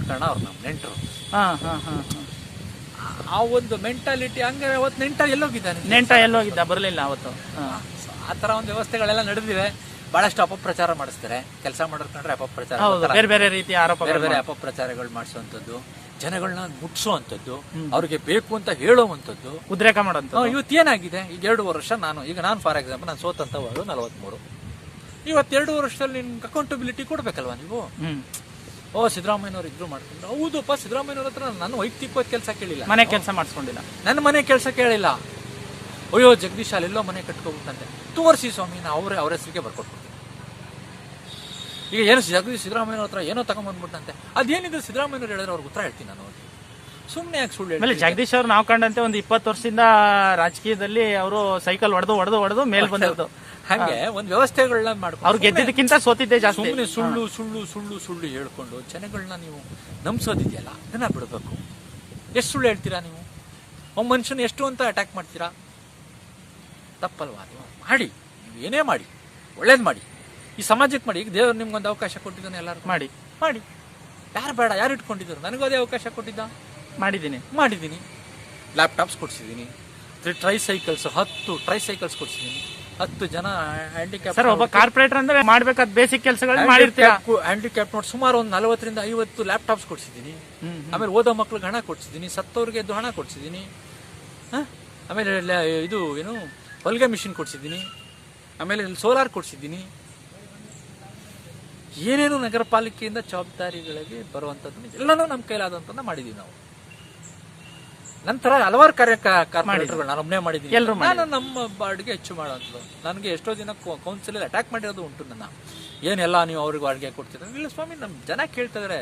ಕಾರಣ ಅವ್ರು ನಮ್ಮ ನೆಂಟರು. ಆ ಒಂದು ಮೆಂಟಾಲಿಟಿ ಹಂಗೆ ಅವತ್ತು ಎಲ್ಲೋಗಿದ್ದ ಬರಲಿಲ್ಲ ಅವತ್ತು. ಆತರ ಒಂದು ವ್ಯವಸ್ಥೆಗಳೆಲ್ಲ ನಡೆದಿವೆ. ಬಹಳಷ್ಟು ಅಪಪ್ರಚಾರ ಮಾಡಿಸ್ತಾರೆ. ಕೆಲಸ ಮಾಡೋರ್ಕೊಂಡ್ರೆ ಅಪಪ್ರಚಾರ, ಬೇರೆ ಬೇರೆ ರೀತಿಯ ಬೇರೆ ಬೇರೆ ಅಪಪ್ರಚಾರಗಳು ಮಾಡಿಸುವಂಥದ್ದು, ಜನಗಳನ್ನ ಮುಟ್ಸುವಂಥದ್ದು, ಅವ್ರಿಗೆ ಬೇಕು ಅಂತ ಹೇಳುವಂಥದ್ದು, ಉದ್ರೇಕ ಮಾಡೋದು. ಇವತ್ತು ಏನಾಗಿದೆ, ಈಗ 2 ವರ್ಷ ನಾನು ಫಾರ್ ಎಕ್ಸಾಂಪಲ್ ನಾನು ಸೋತಂತ ವಾರ್ಡು 43. ಇವತ್ತು 2 ವರ್ಷದಲ್ಲಿ ನಿಮ್ಗೆ ಅಕೌಂಟಬಿಲಿಟಿ ಕೊಡ್ಬೇಕಲ್ವಾ ನೀವು? ಸಿದ್ದರಾಮಯ್ಯನವ್ರು ಇದ್ರು ಮಾಡ್ಕೊಂಡು, ಹೌದಪ್ಪ ಸಿದ್ದರಾಮಯ್ಯನವ್ರ ಹತ್ರ ನನ್ನ ವೈಯಕ್ತಿಕವಾದ ಕೆಲಸ ಕೇಳಿಲ್ಲ, ಮನೆ ಕೆಲಸ ಮಾಡಿಸ್ಕೊಂಡಿಲ್ಲ, ನನ್ನ ಮನೆ ಕೆಲಸ ಕೇಳಿಲ್ಲ. ಅಯ್ಯೋ ಜಗದೀಶ್ ಅಲ್ಲೆಲ್ಲೋ ಮನೆ ಕಟ್ಕೋಬೇಕಂತೆ, ತೋರಿಸಿ ಸ್ವಾಮಿ, ನಾ ಅವ್ರ ಹೆಸರಿಗೆ ಬರ್ಕೊಟ್ಬಿಡ್ತೀನಿ. ಈಗ ಏನು ಜಗದೀಶ್ ಸಿದ್ದರಾಮಯ್ಯನವ್ರ ಹತ್ರ ಏನೋ ತಗೊಂಡ್ಬಂದ್ಬಿಟ್ಟಂತೆ, ಅದೇನಿದೆ ಸಿದ್ದರಾಮಯ್ಯನವ್ರು ಹೇಳಿದ್ರೆ ಅವ್ರಿಗೆ ಉತ್ತರ ಹೇಳ್ತೀನಿ ನಾನು. ಸುಮ್ಮನೆ ಯಾಕೆ ಸುಳ್ಳು ಹೇಳಿ? ಜಗದೀಶ್ ಅವ್ರು ನಾವು ಕಂಡಂತೆ ಒಂದು 20 ವರ್ಷದಿಂದ ರಾಜಕೀಯದಲ್ಲಿ ಅವರು ಸೈಕಲ್ ಹೊಡೆದು ಮೇಲ್ ಬಂದಿರೋದು. ಹಾಗೆ ಒಂದು ವ್ಯವಸ್ಥೆಗಳನ್ನ ಮಾಡ್ಕೊಂಡು ಅವ್ರು ಗೆದ್ದಿದ್ದಕ್ಕಿಂತ ಸೋತಿದ್ದೆ ಜಾಸ್ತಿ. ಸುಮ್ಮನೆ ಸುಳ್ಳು ಸುಳ್ಳು ಸುಳ್ಳು ಸುಳ್ಳು ಹೇಳ್ಕೊಂಡು ಜನಗಳನ್ನ ನೀವು ನಂಬಿಸೋದಿದೆಯಲ್ಲ, ಅದನ್ನ ಬಿಡಬೇಕು. ಎಷ್ಟು ಸುಳ್ಳು ಹೇಳ್ತೀರಾ ನೀವು? ಒಬ್ಬ ಮನುಷ್ಯನ ಎಷ್ಟು ಅಂತ ಅಟ್ಯಾಕ್ ಮಾಡ್ತೀರಾ? ತಪ್ಪಲ್ವಾ? ಮಾಡಿ, ನೀವು ಏನೇ ಮಾಡಿ ಒಳ್ಳೇದು ಮಾಡಿ, ಈ ಸಮಾಜಕ್ಕೆ ಮಾಡಿ. ಈಗ ದೇವರು ನಿಮ್ಗೊಂದು ಅವಕಾಶ ಕೊಟ್ಟಿದ್ದಾನೆ, ಎಲ್ಲರೂ ಮಾಡಿ. ಯಾರು ಬೇಡ, ಯಾರು ಇಟ್ಕೊಂಡಿದ್ರು? ನನಗೂ ಅದೇ ಅವಕಾಶ ಕೊಟ್ಟಿದ್ದ, ಮಾಡಿದ್ದೀನಿ. ಲ್ಯಾಪ್ಟಾಪ್ಸ್ ಕೊಡ್ಸಿದ್ದೀನಿ, 10 ಟ್ರೈಸೈಕಲ್ಸ್ ಕೊಡ್ಸಿದ್ದೀನಿ, 10 ಜನ ಹ್ಯಾಂಡಿಕ್ಯಾಪ್. ಸರ್, ಒಬ್ಬ ಕಾರ್ಪೊರೇಟರ್ ಅಂದ್ರೆ ಮಾಡ್ಬೇಕಾದ ಬೇಸಿಕ್ ಕೆಲಸಗಳನ್ನ ಮಾಡಿರ್ತೀರಾ. ಹ್ಯಾಂಡಿಕ್ಯಾಪ್ ನೋಡಿ ಸುಮಾರು ಒಂದು 40ರಿಂದ 50 ಲ್ಯಾಪ್ಟಾಪ್ಸ್ ಕೊಡ್ಸಿದ್ದೀನಿ. ಆಮೇಲೆ ಓದೋ ಮಕ್ಳಿಗೆ ಹಣ ಕೊಡ್ಸಿದ್ದೀನಿ, ಸತ್ತವ್ರಿಗೆ ಎದ್ದು ಹಣ ಕೊಡ್ಸಿದ್ದೀನಿ. ಆಮೇಲೆ ಇದು ಏನು ಹೊಲಿಗೆ ಮಿಷಿನ್ ಕೊಡ್ಸಿದ್ದೀನಿ, ಆಮೇಲೆ ಸೋಲಾರ್ ಕೊಡ್ಸಿದ್ದೀನಿ. ಏನೇನು ನಗರ ಪಾಲಿಕೆಯಿಂದ ಜವಾಬ್ದಾರಿಗಳಿಗೆ ಬರುವಂತದ್ದು ಎಲ್ಲನೂ ನಮ್ಮ ಕೈಲಾದಂತ ಮಾಡಿದೀವಿ ನಾವು. ನಂತರ ಹಲವಾರು ಕಾರ್ಪೊರೇಟರ್ಗಳು ನಾನು ಒಬ್ಬನೇ ಮಾಡಿದ್ದೀನಿ. ನಾನು ನಮ್ಮ ಬಾಡಿಗೆ ಹೆಚ್ಚು ಮಾಡೋದು. ನನಗೆ ಎಷ್ಟೋ ದಿನ ಕೌನ್ಸಿಲ್ ಅಟ್ಯಾಕ್ ಮಾಡಿರೋದು ಉಂಟು. ನನ್ನ ಏನೆಲ್ಲ ನೀವು ಅವ್ರಿಗೆ ಬಾಡಿಗೆ ಕೊಡ್ತೀರ? ಇಲ್ಲ ಸ್ವಾಮಿ, ನಮ್ ಜನ ಕೇಳ್ತಿದಾರೆ,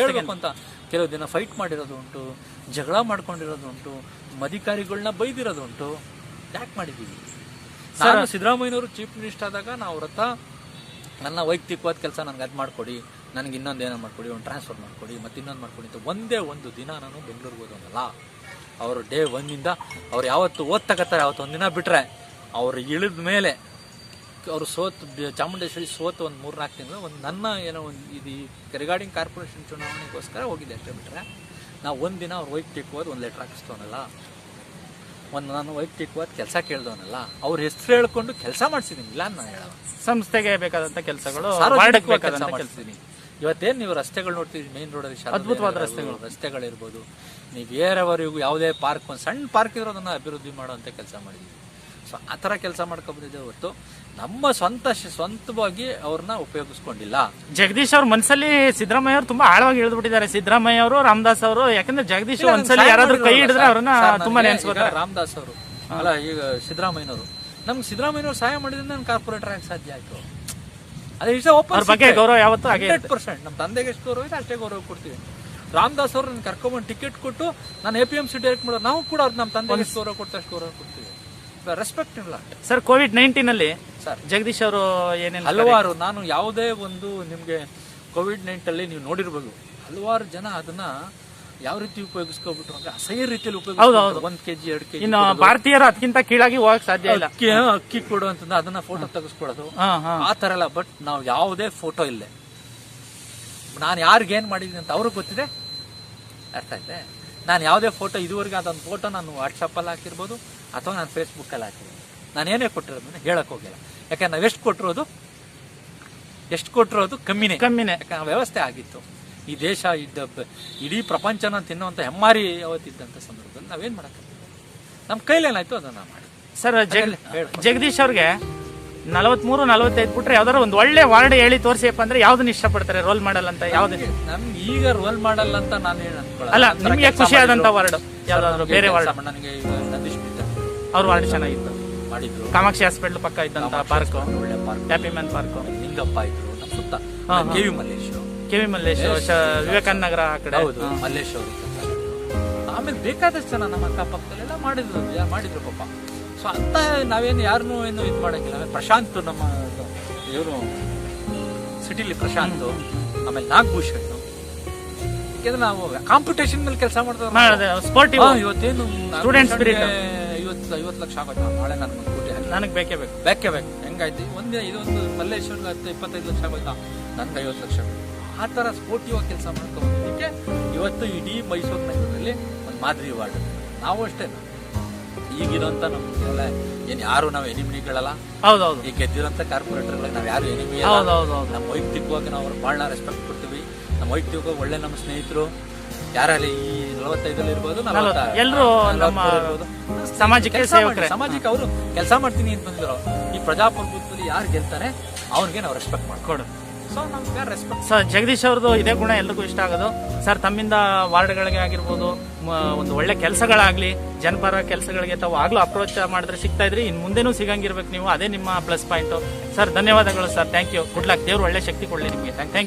ಕೇಳ್ಬೇಕು ಅಂತ. ಕೆಲವು ದಿನ ಫೈಟ್ ಮಾಡಿರೋದು ಉಂಟು, ಜಗಳ ಮಾಡ್ಕೊಂಡಿರೋದು ಉಂಟು, ಅಧಿಕಾರಿಗಳನ್ನ ಬೈದಿರೋದು ಉಂಟು. ಯಾಕೆ ಮಾಡಿದೀವಿ? ನಾನು ಸಿದ್ದರಾಮಯ್ಯನವರು ಚೀಫ್ ಮಿನಿಸ್ಟರ್ ಆದಾಗ ನಾವು ಅವ್ರ ಹತ್ರ ನನ್ನ ವೈಯಕ್ತಿಕವಾದ ಕೆಲಸ ನನಗೆ ಅದು ಮಾಡ್ಕೊಡಿ, ನನಗೆ ಇನ್ನೊಂದೇನೋ ಮಾಡ್ಕೊಡಿ, ಒಂದು ಟ್ರಾನ್ಸ್ಫರ್ ಮಾಡ್ಕೊಡಿ, ಮತ್ತೆ ಇನ್ನೊಂದು ಮಾಡ್ಕೊಡಿ ಅಂತ ಒಂದೇ ಒಂದು ದಿನ ನಾನು ಬೆಂಗಳೂರಿಗೆ ಹೋದವನಲ್ಲ. ಅವರು ಡೇ 1 ಅವ್ರು ಯಾವತ್ತು ಓದ್ತಕತ್ತಾರೆ ಅವತ್ತು ಒಂದಿನ ಬಿಟ್ರೆ, ಅವ್ರು ಇಳಿದ ಮೇಲೆ ಅವರು ಚಾಮುಂಡೇಶ್ವರಿ ಸೋತು ಒಂದು 3-4 ತಿಂಗಳು ನನ್ನ ಏನೋ ಒಂದು ಇದು ರಿಗಾರ್ಡಿಂಗ್ ಕಾರ್ಪೊರೇಷನ್ ಚುನಾವಣೆಗೋಸ್ಕರ ಹೋಗಿದ್ದೆ ಅಷ್ಟೇ. ಬಿಟ್ರೆ ನಾವು ಒಂದಿನ ಅವ್ರು ವೈಯಕ್ತಿಕವಾದ ಒಂದು ಲೆಟರ್ ಹಾಕಿಸ್ತವನಲ್ಲ, ನಾನು ವೈಯಕ್ತಿಕವಾದ ಕೆಲಸ ಕೇಳ್ದವನಲ್ಲ. ಅವ್ರ ಹೆಸರು ಹೇಳ್ಕೊಂಡು ಕೆಲಸ ಮಾಡಿಸಿದೀನಿ, ಇಲ್ಲ ನಾನು ಹೇಳ ಸಂಸ್ಥೆಗೆ ಬೇಕಾದಂತ ಕೆಲಸಗಳು ಕೆಲಸ ಮಾಡಿಸ್ತೀನಿ. ಇವತ್ತೇನು ನೀವು ರಸ್ತೆಗಳು ನೋಡ್ತೀವಿ, ಮೇನ್ ರೋಡಲ್ಲಿ ಅದ್ಭುತವಾದ ರಸ್ತೆಗಳಿರ್ಬೋದು, ನೀವು ಬೇರೆಯವರಿಗೂ ಯಾವುದೇ ಪಾರ್ಕ್, ಒಂದು ಸಣ್ಣ ಪಾರ್ಕ್ ಇರೋ ಅದನ್ನ ಅಭಿವೃದ್ಧಿ ಮಾಡುವಂತ ಕೆಲಸ ಮಾಡಿದೀವಿ. ಸೊ ಆ ಥರ ಕೆಲಸ ಮಾಡ್ಕೊಂಡ್ಬಂದಿದ್ದೆ ಹೊರತು ನಮ್ಮ ಸ್ವಂತವಾಗಿ ಅವ್ರನ್ನ ಉಪಯೋಗಿಸ್ಕೊಂಡಿಲ್ಲ. ಜಗದೀಶ್ ಅವ್ರ ಮನಸ್ಸಲ್ಲಿ ಸಿದ್ದರಾಮಯ್ಯ ಅವರು ತುಂಬಾ ಆಳವಾಗಿ ಇಳಿದ್ಬಿಟ್ಟಿದ್ದಾರೆ. ಸಿದ್ದರಾಮಯ್ಯ ಅವರು, ರಾಮದಾಸ್ ಅವರು. ಯಾಕಂದ್ರೆ ಜಗದೀಶ್ ಒಂದ್ಸಲಿ ಯಾರಾದ್ರೂ ಕೈ ಹಿಡಿದ್ರೆ ಅವ್ರನ್ನ ತುಂಬಾ ನೆನೆಸ್ಕೋತಾರೆ. ರಾಮದಾಸ್ ಅವರು ಅಲ್ಲ, ಈಗ ಸಿದ್ದರಾಮಯ್ಯನವರು ನಮ್ಗೆ ಸಿದ್ದರಾಮಯ್ಯವ್ರು ಸಹಾಯ ಮಾಡಿದ್ರೆ ನಾನು ಕಾರ್ಪೊರೇಟರ್ ಆಗಿ ಸಾಧ್ಯ ಆಯ್ತು. ಅದೇ ಇಷ್ಟ ಅವ್ರ ಬಗ್ಗೆ ಗೌರವ ಯಾವತ್ತೂ ಹಾಗೆ ಇರುತ್ತೆ. 100%. ನಮ್ಮ ತಂದೆಗೆ ಎಷ್ಟು ಗೌರವ ಇದೆ ಅಷ್ಟೇ ಗೌರವ ಕೊಡ್ತೀವಿ. ರಾಮದಾಸ್ ಅವರು ನನ್ನ ಕರ್ಕೊಂಡ್ಬಂದು ಟಿಕೆಟ್ ಕೊಟ್ಟು ನಾನು APMC ಡೈರೆಕ್ಟ್ ಮಾಡೋದು, ನಾವು ಕೂಡ ನಮ್ಮ ತಂದೆಗೆ ಎಷ್ಟು ಗೌರವ ಕೊಡ್ತಾ ಅಷ್ಟು ಗೌರವ ಕೊಡ್ತೀವಿ. ರೆಸ್ಪೆಕ್ಟ್ ಇಲ್ಲ ಸರ್. COVID-19 ಅಲ್ಲಿ ಸರ್ ಜಗದೀಶ್ ಅವರು ಏನೇನು ಹಲವಾರು, ನಾನು ಯಾವುದೇ ಒಂದು ನಿಮ್ಗೆ COVID-19 ಅಲ್ಲಿ ನೀವು ನೋಡಿರ್ಬೋದು, ಹಲವಾರು ಜನ ಅದನ್ನ ಯಾವ ರೀತಿ ಉಪಯೋಗಿಸ್ಕೊಬಿಟ್ರು ಅಂದ್ರೆ ಅಸಹ್ಯ ರೀತಿಯಲ್ಲಿ ಉಪಯೋಗಿಸ್ತಾರೆ. 1 kg 2 kg ಇನ್ನು ಭಾರತೀಯರು ಅದಕ್ಕಿಂತ ಕೀಳಾಗಿ ಹೋಗಕ್ ಸಾಧ್ಯ ಇಲ್ಲ. ಅಕ್ಕಿ ಕೊಡು ಅಂತಂದ್ರೆ ಅದನ್ನ ಫೋಟೋ ತೆಗೆಸ್ಕೊಡೋದು ಆ ತರ ಎಲ್ಲ. ಬಟ್ ನಾವು ಯಾವುದೇ ಫೋಟೋ ಇಲ್ಲೇ ನಾನು ಯಾರಿಗೇನ್ ಮಾಡಿದೀನಿ ಅಂತ ಅವ್ರಿಗೆ ಗೊತ್ತಿದೆ, ಅರ್ಥ ಆಯ್ತೆ. ನಾನು ಯಾವುದೇ ಫೋಟೋ ಇದುವರೆಗೆ ಅದೊಂದು ಫೋಟೋ ನಾನು ವಾಟ್ಸಪ್ಪಲ್ಲಿ ಹಾಕಿರ್ಬೋದು ಅಥವಾ ನಾನು ಫೇಸ್ಬುಕ್ಕಲ್ಲಿ ಹಾಕಿರ್ಬೋದು. ನಾನು ಏನೇ ಕೊಟ್ಟಿರೋದನ್ನ ಹೇಳಕ್ ಹೋಗಿಲ್ಲ. ಯಾಕಂದ್ರೆ ನಾವು ಎಷ್ಟು ಕೊಟ್ಟಿರೋದು ಕಮ್ಮಿನೇ. ಯಾಕಂದ್ರೆ ವ್ಯವಸ್ಥೆ ಆಗಿತ್ತು. ಈ ದೇಶ ಇಡೀ ಪ್ರಪಂಚನ ತಿನ್ನುವಂತ ಹೆಮ್ಮಾರಿ ಅವತ್ತಿದ್ದಂತ ಸಂದರ್ಭದಲ್ಲಿ ನಾವೇನ್ ಮಾಡಕ್ಕಾಗ್ತದೆ, ನಮ್ಮ ಕೈಲೇನಾಯ್ತು ಅದನ್ನ ಮಾಡಿ. ಸರ್ ಜಗದೀಶ್ ಅವ್ರಿಗೆ 43-45 ಬಿಟ್ರೆ ಯಾವ್ದಾರ ಒಂದು ಒಳ್ಳೆ ವಾರ್ಡ್ ಹೇಳಿ ತೋರಿಸಿಯಪ್ಪ ಅಂದ್ರೆ ಯಾವ್ದನ್ನ ಇಷ್ಟಪಡ್ತಾರೆ ರೋಲ್ ಮಾಡಲ್ ಅಂತ? ಯಾವ್ದು ನಮ್ಗೆ ಈಗ ರೋಲ್ ಮಾಡಲ್ಲ ಅಂತ ನಾನು ಅಲ್ಲ, ನಿಮ್ಗೆ ಖುಷಿ ಆದಂತ ವಾರ್ಡ್ ಯಾವ್ದಾದ್ರು ಬೇರೆ ವಾರ್ಡ್? ನನಗೆ ನಂದೀಶ್ ಅವ್ರ ವಾರ್ಡ್ ಚೆನ್ನಾಗಿತ್ತು, ಮಾಡಿದ್ರು. ಕಾಮಾಕ್ಷಿ ಹಾಸ್ಪಿಟಲ್ ಪಕ್ಕ ಇದ್ದಂತ ಪಾರ್ಕ್, ಒಳ್ಳೆ park, happy man park, Lingappa ಇದ್ರು ನಮ್ಮ ಸುತ್ತ, KV ಮಲ್ಲೇಶ್, ವಿವೇಕಾನಂದ ನಗರ ಆ ಕಡೆ. ಹೌದು, ಮಲ್ಲೇಶ್ ಅವರು. ಆಮೇಲೆ ಬೇಕಾದಷ್ಟು ಜನ ನಮ್ಮ ಅಕ್ಕಪಕ್ಕದಲ್ಲೆಲ್ಲ ಮಾಡಿದ್ರು ಪಾಪ. ಸೊ ಅಂತ ನಾವೇನು ಯಾರನ್ನೂ ಏನು ಇದು ಮಾಡಂಗಿಲ್ಲ. ಆಮೇಲೆ ಪ್ರಶಾಂತ್, ನಮ್ಮ ಇವರು ಸಿಟಿಲಿ ಪ್ರಶಾಂತ್, ಆಮೇಲೆ ನಾಗಭೂಷಣ್. ಯಾಕೆಂದ್ರೆ ನಾವು ಕಾಂಪಿಟೇಷನ್ ಮೇಲೆ ಕೆಲಸ ಮಾಡ್ತಾರೆ. ಸ್ಪೋರ್ಟಿವ್ ಇವತ್ತೇನು ಸ್ಟೂಡೆಂಟ್ ಸ್ಪಿರಿಟ್. 50 ಲಕ್ಷ ಆಗೋದು ನಾಳೆ ನನಗೆ ಒಂದು ಕೋಟಿ, ನನಗೆ ಬೇಕೇ ಬೇಕು. ಹೆಂಗಾಯ್ತು ಇದೊಂದು ಮಲ್ಲೇಶ್ವರ್ಗೆ 25 ಲಕ್ಷ ಆಗೋಯ್ತಾ, ನನ್ಗೆ 50 ಲಕ್ಷ. ಆ ತರ ಸ್ಪೋರ್ಟಿವ್ ಆಗಿ ಕೆಲಸ ಮಾಡ್ಕೊಂಡ್ಬಂದಿದ್ದಕ್ಕೆ ಇವತ್ತು ಇಡೀ ಮೈಸೂರು ನಗರದಲ್ಲಿ ಒಂದು ಮಾದರಿ ವಾರ್ಡ್. ನಾವು ಅಷ್ಟೇ, ಈಗಿರೋಂತ ನಮ್ಗೆಲ್ಲ ಏನ್ ಯಾರು ನಾವು ಎನಿಮಿಗಳಲ್ಲ. ಹೌದೌದು. ಈಗ ಗೆದ್ದಿರೋಂತ ಕಾರ್ಪೊರೇಟರ್ಗಳಿಗೆ ನಾವು ಯಾರು ಎನಿಮಿ. ನಮ್ಮ ವೈಯಕ್ತಿಕವಾಗಿ ನಾವು ಅವ್ರ ಬಹಳ ರೆಸ್ಪೆಕ್ಟ್ ಕೊಡ್ತೀವಿ. ನಮ್ಮ ವೈಯಕ್ತಿಕವಾಗಿ ಒಳ್ಳೆ ನಮ್ಮ ಸ್ನೇಹಿತರು ಯಾರಲ್ಲಿ ಈ 45 ಇರ್ಬೋದು, ಎಲ್ಲರೂ ನಮ್ಮ ಸಮಾಜಕ್ಕೆ ಸಮಾಜಕ್ಕೆ ಅವರು ಕೆಲಸ ಮಾಡ್ತೀನಿ ಅಂತ ಬಂದಿರೋ. ಈ ಪ್ರಜಾಪ್ರಭುತ್ವದಲ್ಲಿ ಯಾರು ಗೆಲ್ತಾರೆ ಅವ್ರಿಗೆ ನಾವು ರೆಸ್ಪೆಕ್ಟ್ ಮಾಡ್ಕೊಡು. ಸರ್ ಜಗದೀಶ್ ಅವ್ರದ್ದು ಇದೇ ಗುಣ ಎಲ್ರಿಗೂ ಇಷ್ಟ ಆಗೋದು. ಸರ್ ತಮ್ಮಿಂದ ವಾರ್ಡ್ಗಳಿಗೆ ಆಗಿರ್ಬೋದು, ಒಂದು ಒಳ್ಳೆ ಕೆಲಸಗಳಾಗ್ಲಿ, ಜನಪರ ಕೆಲಸಗಳಿಗೆ ತಾವು ಆಗ್ಲೂ ಅಪ್ರೋಚ್ ಮಾಡಿದ್ರೆ ಸಿಗ್ತಾ ಇದ್ರಿ, ಇನ್ ಮುಂದೆನೂ ಸಿಗಂಗಿರ್ಬೇಕು ನೀವು. ಅದೇ ನಿಮ್ಮ ಪ್ಲಸ್ ಪಾಯಿಂಟ್. ಸರ್ ಧನ್ಯವಾದಗಳು sir. Thank you. Good luck. ದೇವ್ರು ಒಳ್ಳೆ ಶಕ್ತಿ ಕೊಡ್ಲಿ ನಿಮಗೆ. Thank you.